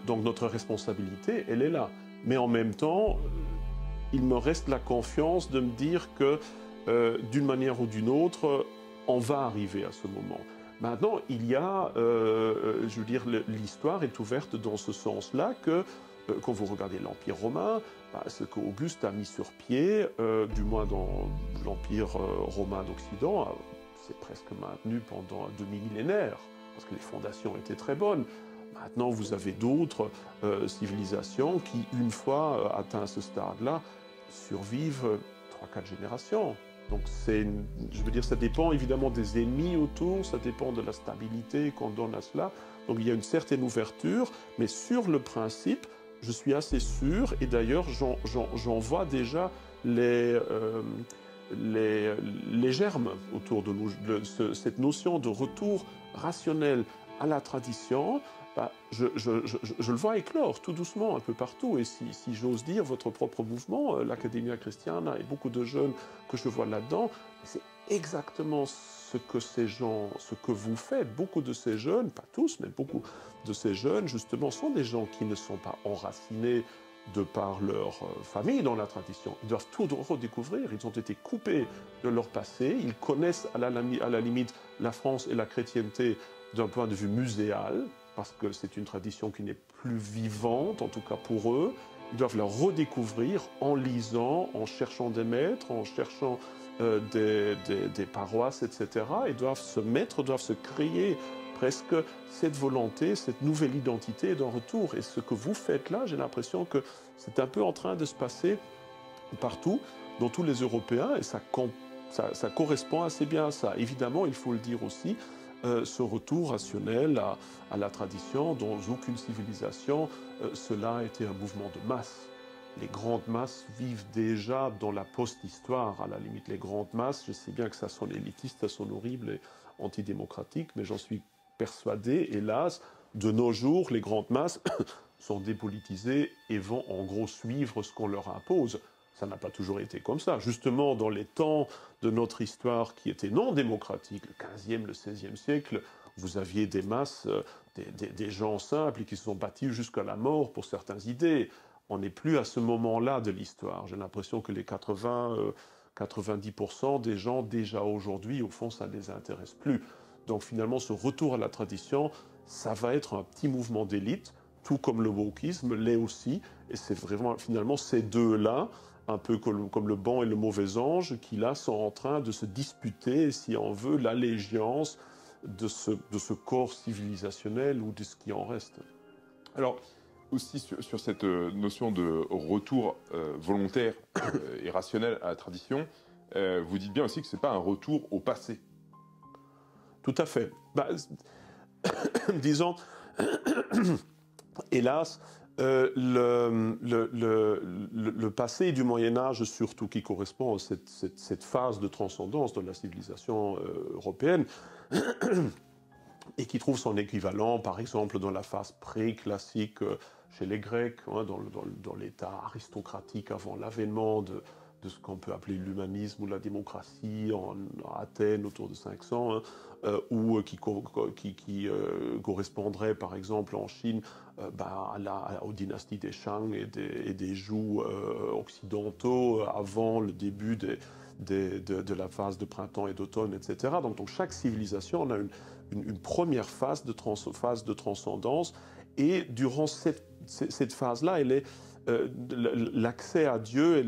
Donc notre responsabilité, elle est là. Mais en même temps, il me reste la confiance de me dire que, d'une manière ou d'une autre, on va arriver à ce moment. Maintenant, il y a, je veux dire, l'histoire est ouverte dans ce sens-là que, quand vous regardez l'Empire romain, ce qu'Auguste a mis sur pied, du moins dans l'Empire romain d'Occident, c'est presque maintenu pendant un demi-millénaire, parce que les fondations étaient très bonnes. Maintenant, vous avez d'autres civilisations qui, une fois atteints ce stade-là, survivent 3-4 générations. Donc, je veux dire, ça dépend évidemment des ennemis autour, ça dépend de la stabilité qu'on donne à cela. Donc, il y a une certaine ouverture, mais sur le principe, je suis assez sûr, et d'ailleurs, j'en vois déjà les germes autour de nous, cette notion de retour rationnel à la tradition. Je le vois éclore tout doucement un peu partout. Et si j'ose dire, votre propre mouvement, l'Academia Christiana, et beaucoup de jeunes que je vois là-dedans, c'est exactement ce que ces gens, ce que vous faites. Beaucoup de ces jeunes, pas tous, mais beaucoup de ces jeunes, justement, sont des gens qui ne sont pas enracinés de par leur famille dans la tradition. Ils doivent tout redécouvrir. Ils ont été coupés de leur passé. Ils connaissent à la limite la France et la chrétienté d'un point de vue muséal, parce que c'est une tradition qui n'est plus vivante, en tout cas pour eux. Ils doivent la redécouvrir en lisant, en cherchant des maîtres, en cherchant des paroisses, etc. Ils doivent se créer presque cette volonté, cette nouvelle identité d'un retour. Et ce que vous faites là, j'ai l'impression que c'est un peu en train de se passer partout, dans tous les Européens, et ça correspond assez bien à ça. Évidemment, il faut le dire aussi, ce retour rationnel à la tradition, dans aucune civilisation, cela a été un mouvement de masse. Les grandes masses vivent déjà dans la post-histoire, à la limite. Les grandes masses, je sais bien que ça sonne élitiste, ça sonne horrible et antidémocratique, mais j'en suis persuadé, hélas, de nos jours, les grandes masses sont dépolitisées et vont en gros suivre ce qu'on leur impose. Ça n'a pas toujours été comme ça. Justement, dans les temps de notre histoire qui étaient non démocratiques, le 15e, le 16e siècle, vous aviez des masses, des gens simples qui se sont battus jusqu'à la mort pour certaines idées. On n'est plus à ce moment-là de l'histoire. J'ai l'impression que les 90% des gens, déjà aujourd'hui, au fond, ça ne les intéresse plus. Donc finalement, ce retour à la tradition, ça va être un petit mouvement d'élite, tout comme le wokisme l'est aussi. Et c'est vraiment, finalement, ces deux-là, un peu comme le bon et le mauvais ange, qui là sont en train de se disputer, si on veut, l'allégeance de ce corps civilisationnel ou de ce qui en reste. Alors, aussi sur cette notion de retour volontaire et rationnel à la tradition, vous dites bien aussi que ce n'est pas un retour au passé. Tout à fait. Disons, hélas, le passé du Moyen-Âge, surtout qui correspond à cette phase de transcendance de la civilisation européenne, et qui trouve son équivalent, par exemple, dans la phase pré-classique chez les Grecs, hein, dans l'état aristocratique avant l'avènement de ce qu'on peut appeler l'humanisme ou la démocratie en Athènes autour de 500, hein, ou qui correspondrait par exemple en Chine aux dynasties des Shang et des Zhou occidentaux avant le début de la phase de printemps et d'automne, etc. Donc chaque civilisation a une première phase de transcendance, et durant cette phase-là, l'accès à Dieu,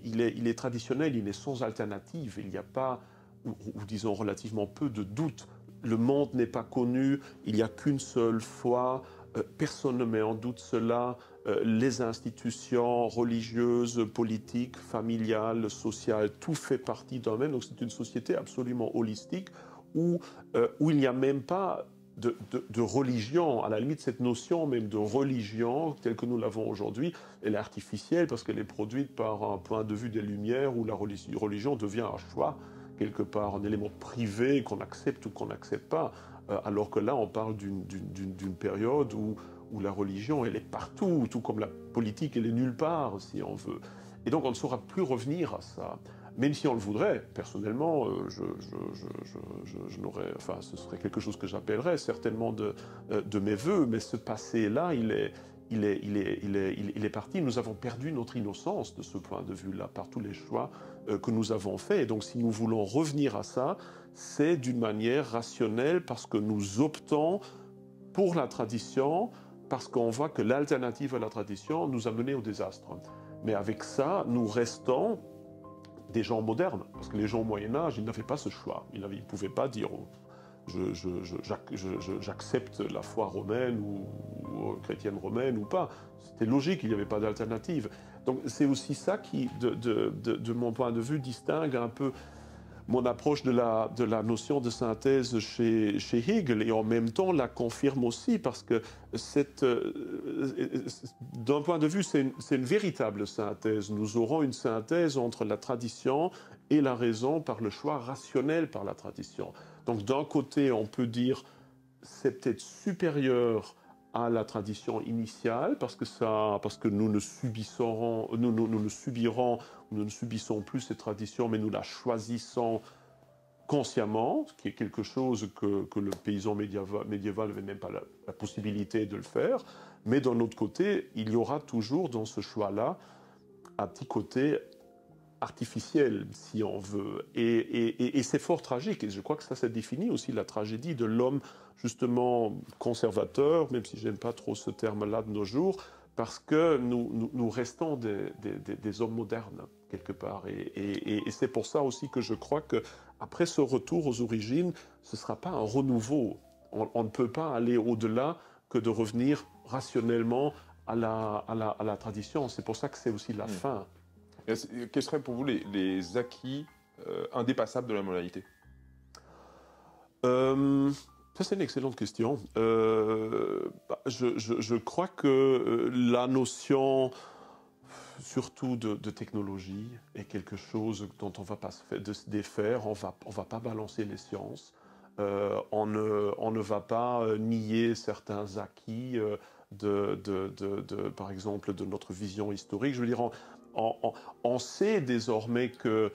il est traditionnel, il est sans alternative. Il n'y a pas, ou disons relativement peu de doute. Le monde n'est pas connu, il n'y a qu'une seule foi, personne ne met en doute cela. Les institutions religieuses, politiques, familiales, sociales, tout fait partie d'un même. Donc c'est une société absolument holistique où il n'y a même pas de religion. À la limite, cette notion même de religion, telle que nous l'avons aujourd'hui, elle est artificielle parce qu'elle est produite par un point de vue des Lumières où la religion devient un choix quelque part un élément privé qu'on accepte ou qu'on n'accepte pas, alors que là, on parle d'une période où la religion, elle est partout, tout comme la politique, elle est nulle part, si on veut. Et donc, on ne saura plus revenir à ça. Même si on le voudrait, personnellement, je n'aurais, enfin, ce serait quelque chose que j'appellerais certainement de mes voeux, mais ce passé-là, il est parti. Nous avons perdu notre innocence de ce point de vue-là par tous les choix que nous avons faits. Et donc, si nous voulons revenir à ça, c'est d'une manière rationnelle parce que nous optons pour la tradition, parce qu'on voit que l'alternative à la tradition nous a menés au désastre. Mais avec ça, nous restons des gens modernes, parce que les gens au Moyen-Âge, ils n'avaient pas ce choix. Ils ne pouvaient pas dire j'accepte la foi romaine ou chrétienne romaine ou pas. C'était logique, il n'y avait pas d'alternative. Donc c'est aussi ça qui, de mon point de vue, distingue un peu mon approche de la notion de synthèse chez Hegel, et en même temps la confirme aussi, parce que d'un point de vue, c'est une véritable synthèse. Nous aurons une synthèse entre la tradition et la raison par le choix rationnel par la tradition. Donc d'un côté, on peut dire c'est peut-être supérieur à la tradition initiale, parce que nous ne subissons plus cette tradition, mais nous la choisissons consciemment, ce qui est quelque chose que le paysan médiéval n'avait même pas la possibilité de le faire. Mais d'un autre côté, il y aura toujours dans ce choix-là un petit côté artificiel, si on veut. Et c'est fort tragique. Et je crois que ça définit aussi la tragédie de l'homme, justement, conservateur, même si je n'aime pas trop ce terme-là de nos jours, parce que nous restons des hommes modernes, quelque part. Et c'est pour ça aussi que je crois qu'après ce retour aux origines, ce ne sera pas un renouveau. On ne peut pas aller au-delà que de revenir rationnellement à la tradition. C'est pour ça que c'est aussi la fin. Quels seraient pour vous les acquis indépassables de la modernité ? Ça, c'est une excellente question. Je crois que la notion, surtout de technologie, est quelque chose dont on ne va pas se défaire. On va pas balancer les sciences. On ne va pas nier certains acquis par exemple, de notre vision historique. Je veux dire, on sait désormais que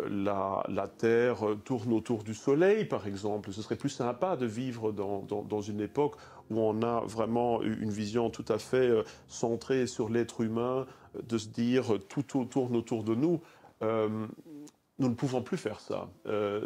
la Terre tourne autour du Soleil, par exemple. Ce serait plus sympa de vivre dans une époque où on a vraiment une vision tout à fait centrée sur l'être humain, de se dire tout tourne autour de nous. Nous ne pouvons plus faire ça.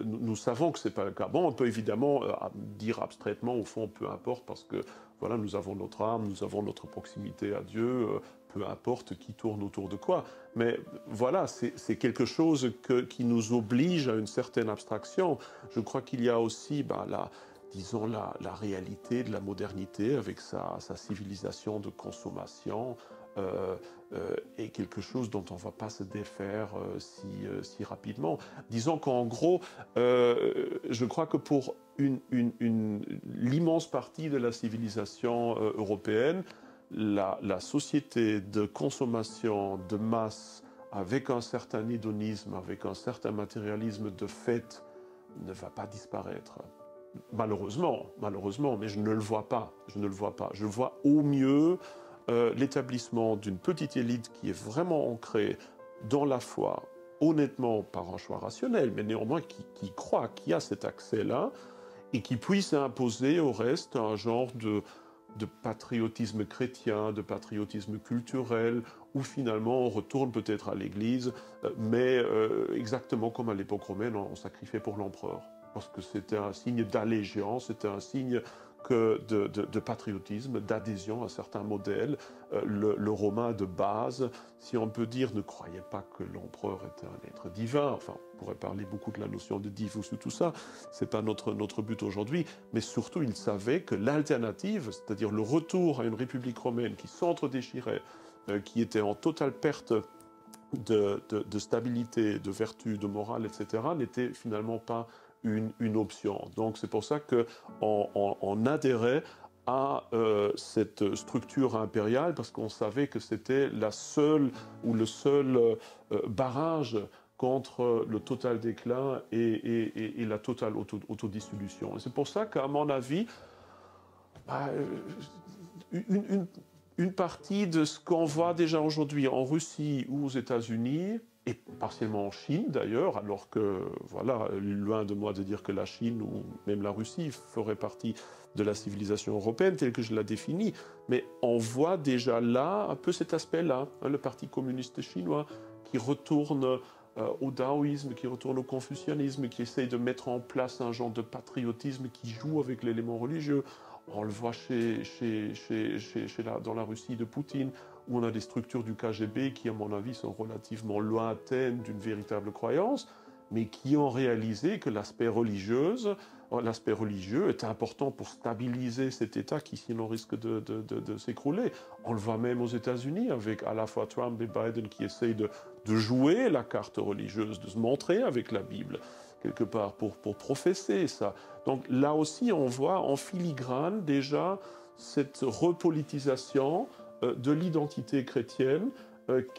Nous savons que ce n'est pas le cas. Bon, on peut évidemment dire abstraitement, au fond, peu importe, parce que voilà, nous avons notre âme, nous avons notre proximité à Dieu, peu importe qui tourne autour de quoi. Mais voilà, c'est quelque chose qui nous oblige à une certaine abstraction. Je crois qu'il y a aussi disons, la réalité de la modernité avec sa civilisation de consommation, est quelque chose dont on ne va pas se défaire si rapidement. Disons qu'en gros, je crois que pour l'immense partie de la civilisation européenne, la société de consommation de masse avec un certain hédonisme, avec un certain matérialisme de fait, ne va pas disparaître. Malheureusement, mais je ne le vois pas. Je vois au mieux l'établissement d'une petite élite qui est vraiment ancrée dans la foi, honnêtement par un choix rationnel, mais néanmoins qui croit, qui a cet accès-là, et qui puisse imposer au reste un genre de patriotisme chrétien, de patriotisme culturel, où finalement on retourne peut-être à l'église, mais exactement comme à l'époque romaine, on sacrifiait pour l'empereur. Parce que c'était un signe d'allégeance, c'était un signe de patriotisme, d'adhésion à certains modèles. Le Romain de base, si on peut dire, ne croyait pas que l'empereur était un être divin. Enfin, on pourrait parler beaucoup de la notion de divus ou tout ça. C'est pas notre but aujourd'hui. Mais surtout, il savait que l'alternative, c'est-à-dire le retour à une république romaine qui s'entre-déchirait, qui était en totale perte de stabilité, de vertu, de morale, etc., n'était finalement pas une option. Donc c'est pour ça qu'on adhérait à cette structure impériale parce qu'on savait que c'était la seule ou le seul barrage contre le total déclin et la totale autodissolution. Et c'est pour ça qu'à mon avis, une partie de ce qu'on voit déjà aujourd'hui en Russie ou aux États-Unis, et partiellement en Chine d'ailleurs, alors que, voilà, loin de moi de dire que la Chine ou même la Russie ferait partie de la civilisation européenne telle que je la définis, mais on voit déjà là un peu cet aspect-là, hein, le Parti communiste chinois qui retourne au taoïsme, qui retourne au confucianisme, qui essaye de mettre en place un genre de patriotisme qui joue avec l'élément religieux. On le voit dans la Russie de Poutine, où on a des structures du KGB qui, à mon avis, sont relativement lointaines d'une véritable croyance, mais qui ont réalisé que l'aspect religieux est important pour stabiliser cet État qui, sinon, risque de s'écrouler. On le voit même aux États-Unis, avec à la fois Trump et Biden qui essayent de jouer la carte religieuse, de se montrer avec la Bible, quelque part, pour professer ça. Donc là aussi, on voit en filigrane déjà cette repolitisation de l'identité chrétienne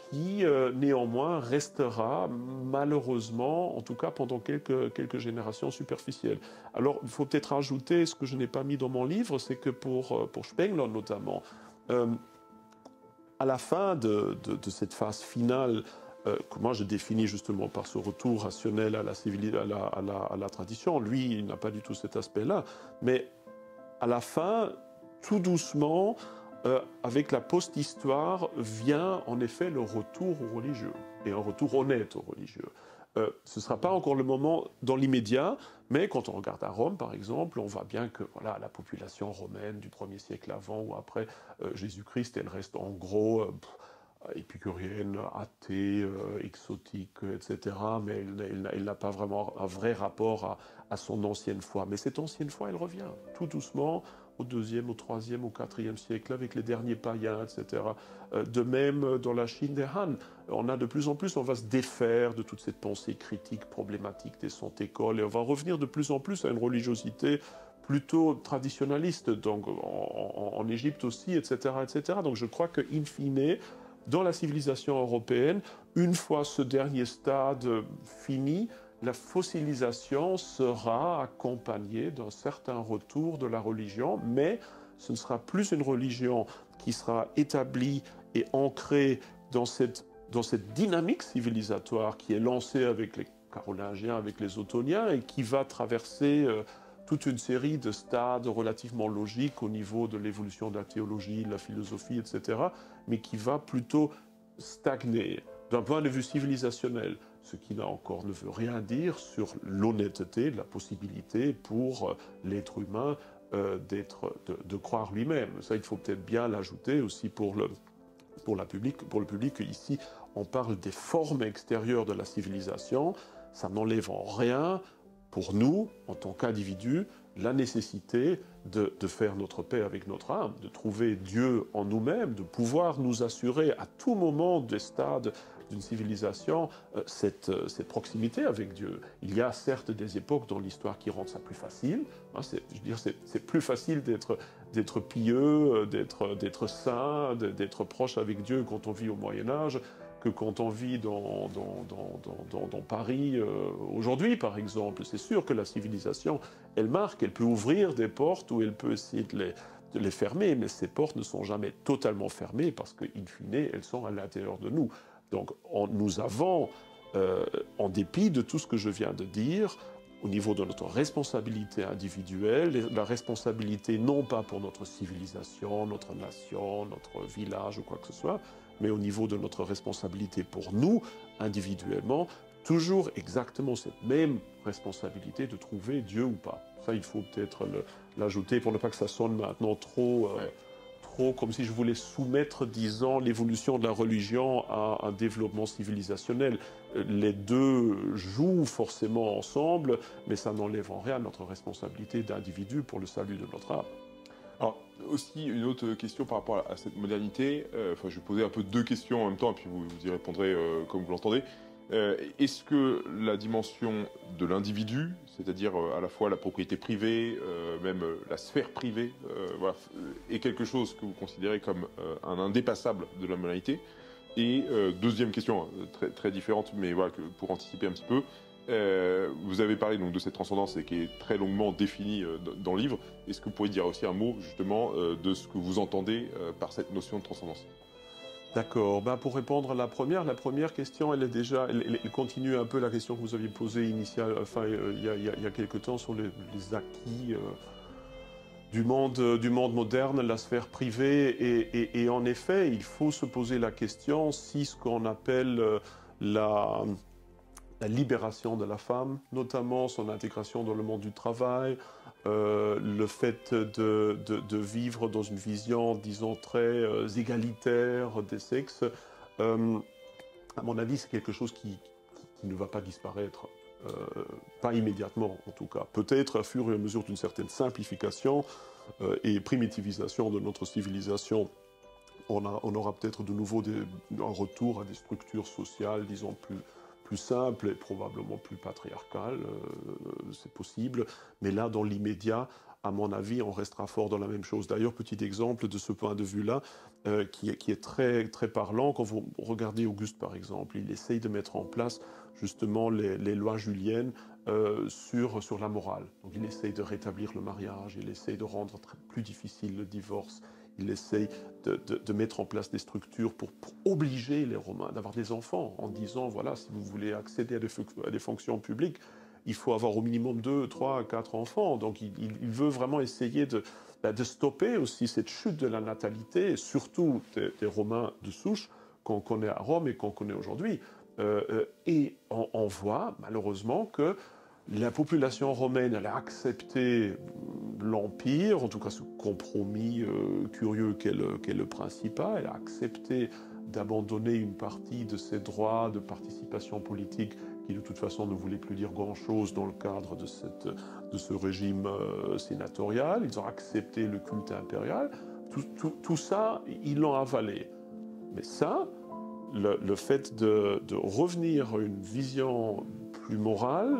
qui néanmoins restera malheureusement, en tout cas pendant quelques générations superficielles. Alors il faut peut-être ajouter ce que je n'ai pas mis dans mon livre, c'est que pour Spengler notamment, à la fin de cette phase finale, que moi je définis justement par ce retour rationnel à la tradition, lui il n'a pas du tout cet aspect-là, mais à la fin, tout doucement, avec la post-histoire, vient en effet le retour au religieux, et un retour honnête au religieux. Ce ne sera pas encore le moment dans l'immédiat, mais quand on regarde à Rome, par exemple, on voit bien que voilà, la population romaine du 1er siècle avant ou après Jésus-Christ, elle reste en gros épicurienne, athée, exotique, etc. Mais elle n'a pas vraiment un vrai rapport à son ancienne foi. Mais cette ancienne foi, elle revient tout doucement au 2e, au 3e, au 4e siècle, avec les derniers païens, etc. De même, dans la Chine des Han, on a de plus en plus, on va se défaire de toute cette pensée critique, problématique des 100 écoles, et on va revenir de plus en plus à une religiosité plutôt traditionnaliste, donc en Égypte aussi, etc., etc. Donc je crois que, in fine, dans la civilisation européenne, une fois ce dernier stade fini, la fossilisation sera accompagnée d'un certain retour de la religion, mais ce ne sera plus une religion qui sera établie et ancrée dans cette dynamique civilisatoire qui est lancée avec les Carolingiens, avec les Ottoniens, et qui va traverser toute une série de stades relativement logiques au niveau de l'évolution de la théologie, de la philosophie, etc., mais qui va plutôt stagner d'un point de vue civilisationnel, ce qui là encore ne veut rien dire sur l'honnêteté, la possibilité pour l'être humain de croire lui-même. Ça, il faut peut-être bien l'ajouter aussi pour le public. Ici, on parle des formes extérieures de la civilisation. Ça n'enlève en rien, pour nous, en tant qu'individus, la nécessité de faire notre paix avec notre âme, de trouver Dieu en nous-mêmes, de pouvoir nous assurer à tout moment des stades d'une civilisation cette proximité avec Dieu. Il y a certes des époques dans l'histoire qui rendent ça plus facile. Hein, c'est plus facile d'être pieux, d'être saint, d'être proche avec Dieu quand on vit au Moyen-Âge que quand on vit dans Paris aujourd'hui, par exemple. C'est sûr que la civilisation, elle marque, elle peut ouvrir des portes ou elle peut essayer de les fermer, mais ces portes ne sont jamais totalement fermées parce qu'in fine, elles sont à l'intérieur de nous. Donc nous avons, en dépit de tout ce que je viens de dire, au niveau de notre responsabilité individuelle, la responsabilité non pas pour notre civilisation, notre nation, notre village ou quoi que ce soit, mais au niveau de notre responsabilité pour nous, individuellement, toujours exactement cette même responsabilité de trouver Dieu ou pas. Ça, il faut peut-être l'ajouter pour ne pas que ça sonne maintenant trop comme si je voulais soumettre, disons, l'évolution de la religion à un développement civilisationnel. Les deux jouent forcément ensemble, mais ça n'enlève en rien notre responsabilité d'individu pour le salut de notre âme. Alors, aussi, une autre question par rapport à cette modernité. Je vais poser un peu deux questions en même temps, et puis vous y répondrez comme vous l'entendez. Est-ce que la dimension de l'individu, c'est-à-dire à la fois la propriété privée, même la sphère privée, voilà, est quelque chose que vous considérez comme un indépassable de l'humanité? Et deuxième question, très, très différente, mais voilà, pour anticiper un petit peu, vous avez parlé donc de cette transcendance et qui est très longuement définie dans le livre. Est-ce que vous pourriez dire aussi un mot justement de ce que vous entendez par cette notion de transcendance? D'accord. Ben, pour répondre à la première question, elle est déjà, elle continue un peu la question que vous aviez posée initiale, enfin, il y a quelque temps sur les acquis du monde moderne, la sphère privée. Et en effet, il faut se poser la question si ce qu'on appelle la libération de la femme, notamment son intégration dans le monde du travail, le fait de vivre dans une vision, disons, très égalitaire des sexes, à mon avis, c'est quelque chose qui ne va pas disparaître, pas immédiatement en tout cas. Peut-être à fur et à mesure d'une certaine simplification et primitivisation de notre civilisation, on aura peut-être de nouveau un retour à des structures sociales, disons, plus simple et probablement plus patriarcal, c'est possible. Mais là, dans l'immédiat, à mon avis, on restera fort dans la même chose. D'ailleurs, petit exemple de ce point de vue-là, qui est très, très parlant. Quand vous regardez Auguste, par exemple, il essaye de mettre en place justement les lois juliennes sur la morale. Donc il essaye de rétablir le mariage, il essaye de rendre plus difficile le divorce, il essaye de mettre en place des structures pour obliger les Romains d'avoir des enfants, en disant, voilà, si vous voulez accéder à des fonctions publiques, il faut avoir au minimum 2, 3, 4 enfants. Donc il veut vraiment essayer de stopper aussi cette chute de la natalité, surtout des Romains de souche qu'on connaît à Rome et qu'on connaît aujourd'hui. Et on voit malheureusement que la population romaine, elle a accepté l'Empire, en tout cas ce compromis curieux qu'est le Principat. Elle a accepté d'abandonner une partie de ses droits de participation politique qui de toute façon ne voulaient plus dire grand-chose dans le cadre de ce régime sénatorial. Ils ont accepté le culte impérial. Tout ça, ils l'ont avalé. Mais ça, le fait de revenir à une vision plus morale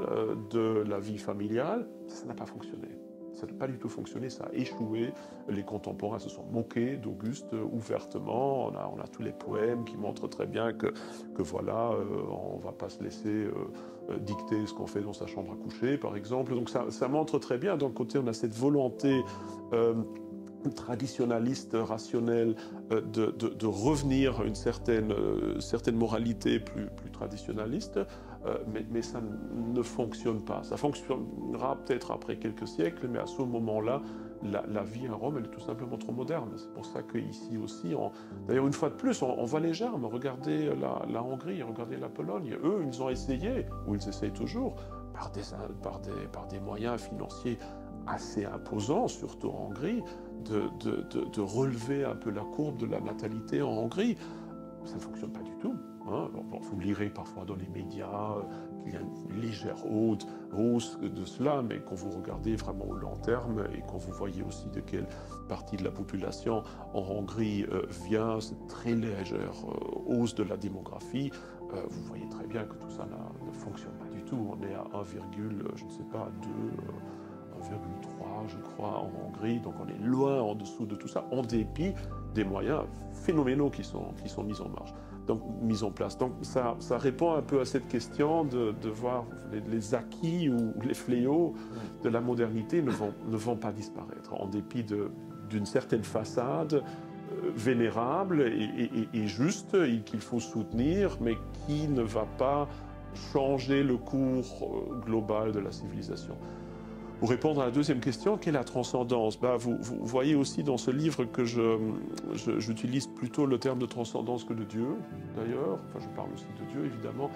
de la vie familiale, ça n'a pas fonctionné. Ça n'a pas du tout fonctionné, ça a échoué. Les contemporains se sont moqués d'Auguste ouvertement. On a tous les poèmes qui montrent très bien que voilà, on ne va pas se laisser dicter ce qu'on fait dans sa chambre à coucher, par exemple. Donc ça montre très bien, d'un côté, on a cette volonté traditionnaliste, rationnelle, de revenir à une certaine moralité plus traditionnaliste, mais ça ne fonctionne pas. Ça fonctionnera peut-être après quelques siècles, mais à ce moment-là, la vie à Rome, elle est tout simplement trop moderne. C'est pour ça qu'ici aussi, d'ailleurs une fois de plus, on voit les germes. Regardez la Hongrie, regardez la Pologne. Eux, ils ont essayé, ou ils essayent toujours, par des moyens financiers assez imposants, surtout en Hongrie, de relever un peu la courbe de la natalité en Hongrie. Ça ne fonctionne pas du tout. Hein. Bon, vous lirez parfois dans les médias qu'il y a une légère hausse de cela, mais quand vous regardez vraiment au long terme et quand vous voyez aussi de quelle partie de la population en Hongrie vient cette très légère hausse de la démographie, vous voyez très bien que tout ça ne fonctionne pas du tout. On est à 1, je ne sais pas, 2... 1,3 je crois en Hongrie, donc on est loin en dessous de tout ça, en dépit des moyens phénoménaux qui sont mis en place. Donc ça répond un peu à cette question de voir les acquis ou les fléaux de la modernité ne vont pas disparaître, en dépit d'une certaine façade vénérable et juste, et qu'il faut soutenir, mais qui ne va pas changer le cours global de la civilisation. Pour répondre à la deuxième question, quelle est la transcendance? Vous voyez aussi dans ce livre que j'utilise plutôt le terme de transcendance que de Dieu, d'ailleurs. Enfin, je parle aussi de Dieu, évidemment.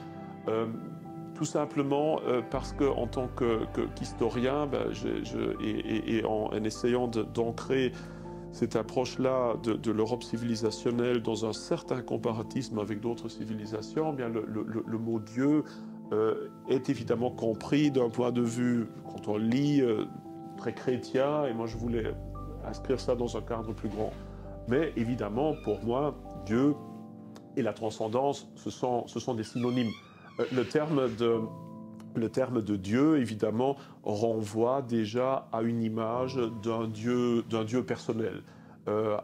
Tout simplement parce qu'en tant qu'historien, en essayant d'ancrer cette approche-là de l'Europe civilisationnelle dans un certain comparatisme avec d'autres civilisations, bien le mot Dieu est évidemment compris d'un point de vue, quand on lit, très chrétien, et moi je voulais inscrire ça dans un cadre plus grand. Mais évidemment, pour moi, Dieu et la transcendance, ce sont des synonymes. Le terme de Dieu, évidemment, renvoie déjà à une image d'un Dieu personnel.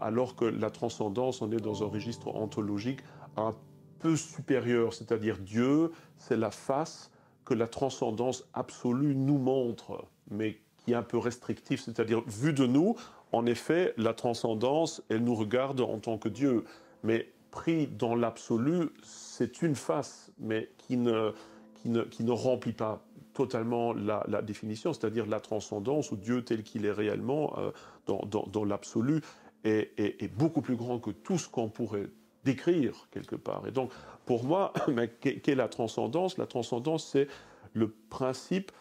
Alors que la transcendance, on est dans un registre ontologique un peu supérieur, c'est-à-dire Dieu, c'est la face que la transcendance absolue nous montre, mais qui est un peu restrictive, c'est-à-dire vu de nous, en effet, la transcendance, elle nous regarde en tant que Dieu, mais pris dans l'absolu, c'est une face, mais qui ne remplit pas totalement la définition, c'est-à-dire la transcendance, ou Dieu tel qu'il est réellement dans l'absolu, est beaucoup plus grand que tout ce qu'on pourrait décrire quelque part. Et donc, pour moi, qu'est la transcendance? La transcendance, c'est le principe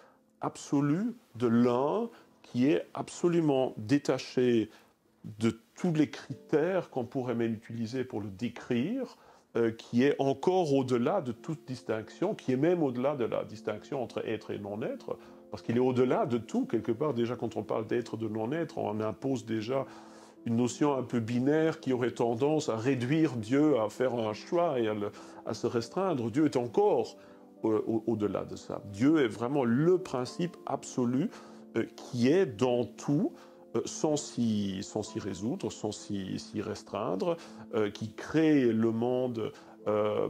absolu de l'un qui est absolument détaché de tous les critères qu'on pourrait même utiliser pour le décrire, qui est encore au-delà de toute distinction, qui est même au-delà de la distinction entre être et non-être, parce qu'il est au-delà de tout, quelque part. Déjà, quand on parle d'être, de non-être, on impose déjà une notion un peu binaire qui aurait tendance à réduire Dieu à faire un choix et à se restreindre. Dieu est encore au-delà de ça. Dieu est vraiment le principe absolu qui est dans tout, sans s'y résoudre, sans s'y restreindre, qui crée le monde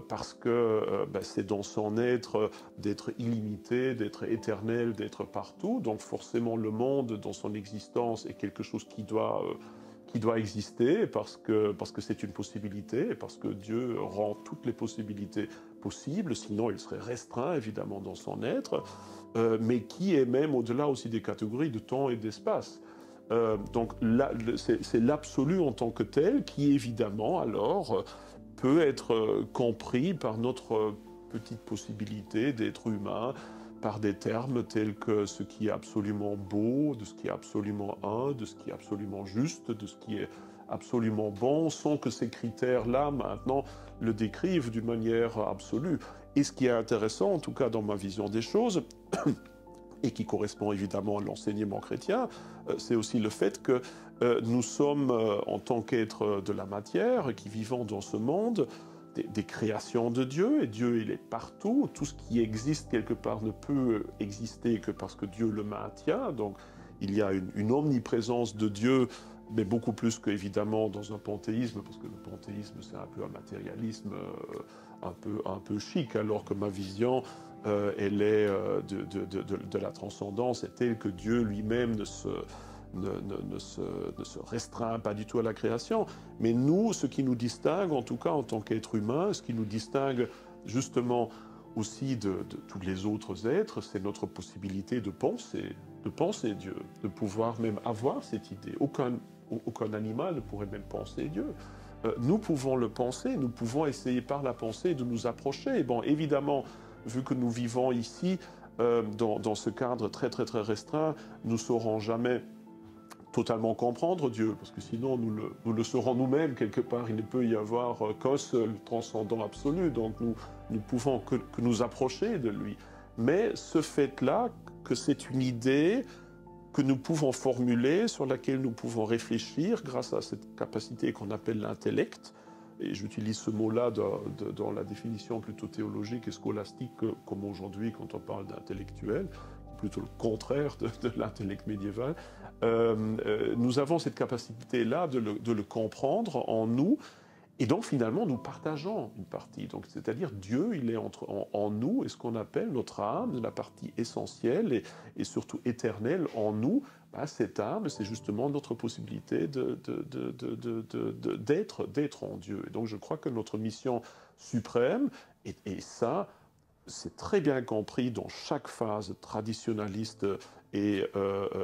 parce que c'est dans son être d'être illimité, d'être éternel, d'être partout. Donc forcément le monde dans son existence est quelque chose qui doit exister parce que c'est une possibilité, et parce que Dieu rend toutes les possibilités possibles, sinon il serait restreint évidemment dans son être, mais qui est même au-delà aussi des catégories de temps et d'espace. Donc c'est l'absolu en tant que tel qui évidemment alors peut être compris par notre petite possibilité d'être humain, par des termes tels que ce qui est absolument beau, de ce qui est absolument un, de ce qui est absolument juste, de ce qui est absolument bon, sans que ces critères-là, maintenant, le décrivent d'une manière absolue. Et ce qui est intéressant, en tout cas dans ma vision des choses, et qui correspond évidemment à l'enseignement chrétien, c'est aussi le fait que nous sommes, en tant qu'êtres de la matière, qui vivons dans ce monde, des créations de Dieu, et Dieu il est partout, tout ce qui existe quelque part ne peut exister que parce que Dieu le maintient, donc il y a une omniprésence de Dieu, mais beaucoup plus qu'évidemment dans un panthéisme, parce que le panthéisme c'est un peu un matérialisme un peu chic, alors que ma vision elle est de la transcendance, est telle que Dieu lui-même ne se restreint pas du tout à la création. Mais nous, ce qui nous distingue, en tout cas en tant qu'être humain, ce qui nous distingue justement aussi de tous les autres êtres, c'est notre possibilité de penser Dieu, de pouvoir même avoir cette idée. Aucun animal ne pourrait même penser Dieu. Nous pouvons le penser, nous pouvons essayer par la pensée de nous approcher. Bon, évidemment, vu que nous vivons ici, dans ce cadre très très très restreint, nous ne saurons jamais totalement comprendre Dieu, parce que sinon nous le serons nous-mêmes quelque part. Il ne peut y avoir qu'un seul transcendant absolu, donc nous pouvons que nous approcher de lui. Mais ce fait-là, que c'est une idée que nous pouvons formuler, sur laquelle nous pouvons réfléchir grâce à cette capacité qu'on appelle l'intellect, et j'utilise ce mot-là dans la définition plutôt théologique et scolastique, comme aujourd'hui quand on parle d'intellectuel, plutôt le contraire de l'intellect médiéval. Nous avons cette capacité-là de le comprendre en nous, et donc finalement nous partageons une partie. Donc, c'est-à-dire Dieu, il est en nous, et ce qu'on appelle notre âme, la partie essentielle et surtout éternelle en nous. Cette âme, c'est justement notre possibilité d'être en Dieu. Et donc je crois que notre mission suprême, et ça, c'est très bien compris dans chaque phase traditionnaliste et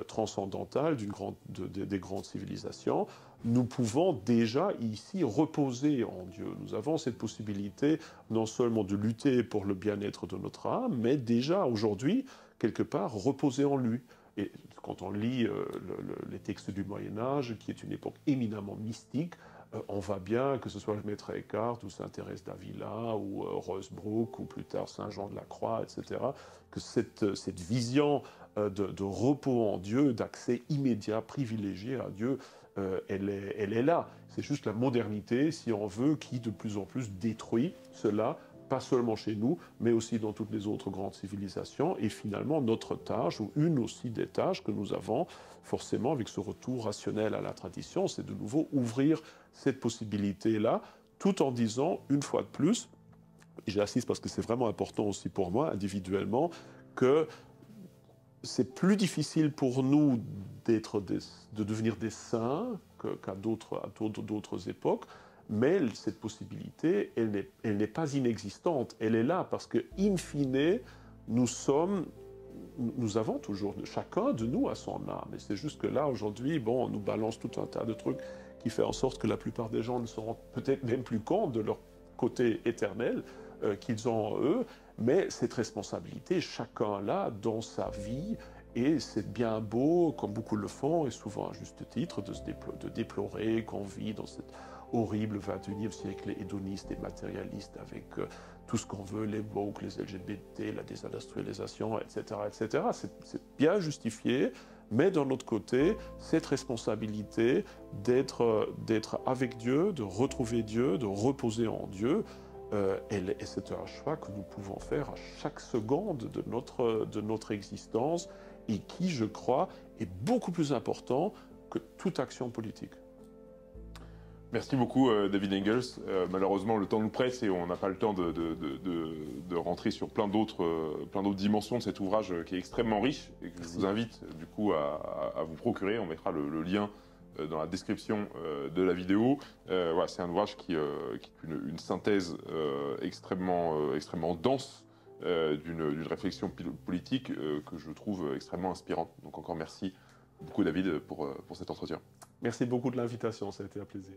transcendantale des grandes civilisations, nous pouvons déjà ici reposer en Dieu. Nous avons cette possibilité non seulement de lutter pour le bien-être de notre âme, mais déjà aujourd'hui, quelque part, reposer en lui. Et quand on lit les textes du Moyen-Âge, qui est une époque éminemment mystique, on voit bien, que ce soit le Maître Eckhart ou Sainte Thérèse d'Avila ou Rosebrook ou plus tard Saint Jean de la Croix, etc., que cette vision de repos en Dieu, d'accès immédiat, privilégié à Dieu, elle est là. C'est juste la modernité, si on veut, qui de plus en plus détruit cela pas seulement chez nous, mais aussi dans toutes les autres grandes civilisations. Et finalement, notre tâche, ou une aussi des tâches que nous avons, forcément, avec ce retour rationnel à la tradition, c'est de nouveau ouvrir cette possibilité-là, tout en disant, une fois de plus, et j'insiste parce que c'est vraiment important aussi pour moi, individuellement, que c'est plus difficile pour nous de devenir des saints qu'à d'autres époques, mais cette possibilité, elle n'est pas inexistante. Elle est là parce que, in fine, nous avons toujours, chacun de nous a son âme. Et c'est juste que là, aujourd'hui, bon, on nous balance tout un tas de trucs qui fait en sorte que la plupart des gens ne se rendent peut-être même plus compte de leur côté éternel qu'ils ont en eux. Mais cette responsabilité, chacun l'a dans sa vie. Et c'est bien beau, comme beaucoup le font, et souvent à juste titre, de déplorer qu'on vit dans cette horrible 21e siècle hédoniste et matérialiste avec tout ce qu'on veut, les woke, les LGBT, la désindustrialisation, etc. etc. C'est bien justifié, mais d'un autre côté, cette responsabilité d'être avec Dieu, de retrouver Dieu, de reposer en Dieu, et c'est un choix que nous pouvons faire à chaque seconde de notre existence et qui, je crois, est beaucoup plus important que toute action politique. Merci beaucoup, David Engels. Malheureusement, le temps nous presse et on n'a pas le temps de rentrer sur plein d'autres dimensions de cet ouvrage qui est extrêmement riche et que je vous invite du coup à vous procurer. On mettra le lien dans la description de la vidéo. Voilà, c'est un ouvrage qui est une synthèse extrêmement dense d'une réflexion politique que je trouve extrêmement inspirante. Donc encore merci beaucoup, David, pour cet entretien. Merci beaucoup de l'invitation, ça a été un plaisir.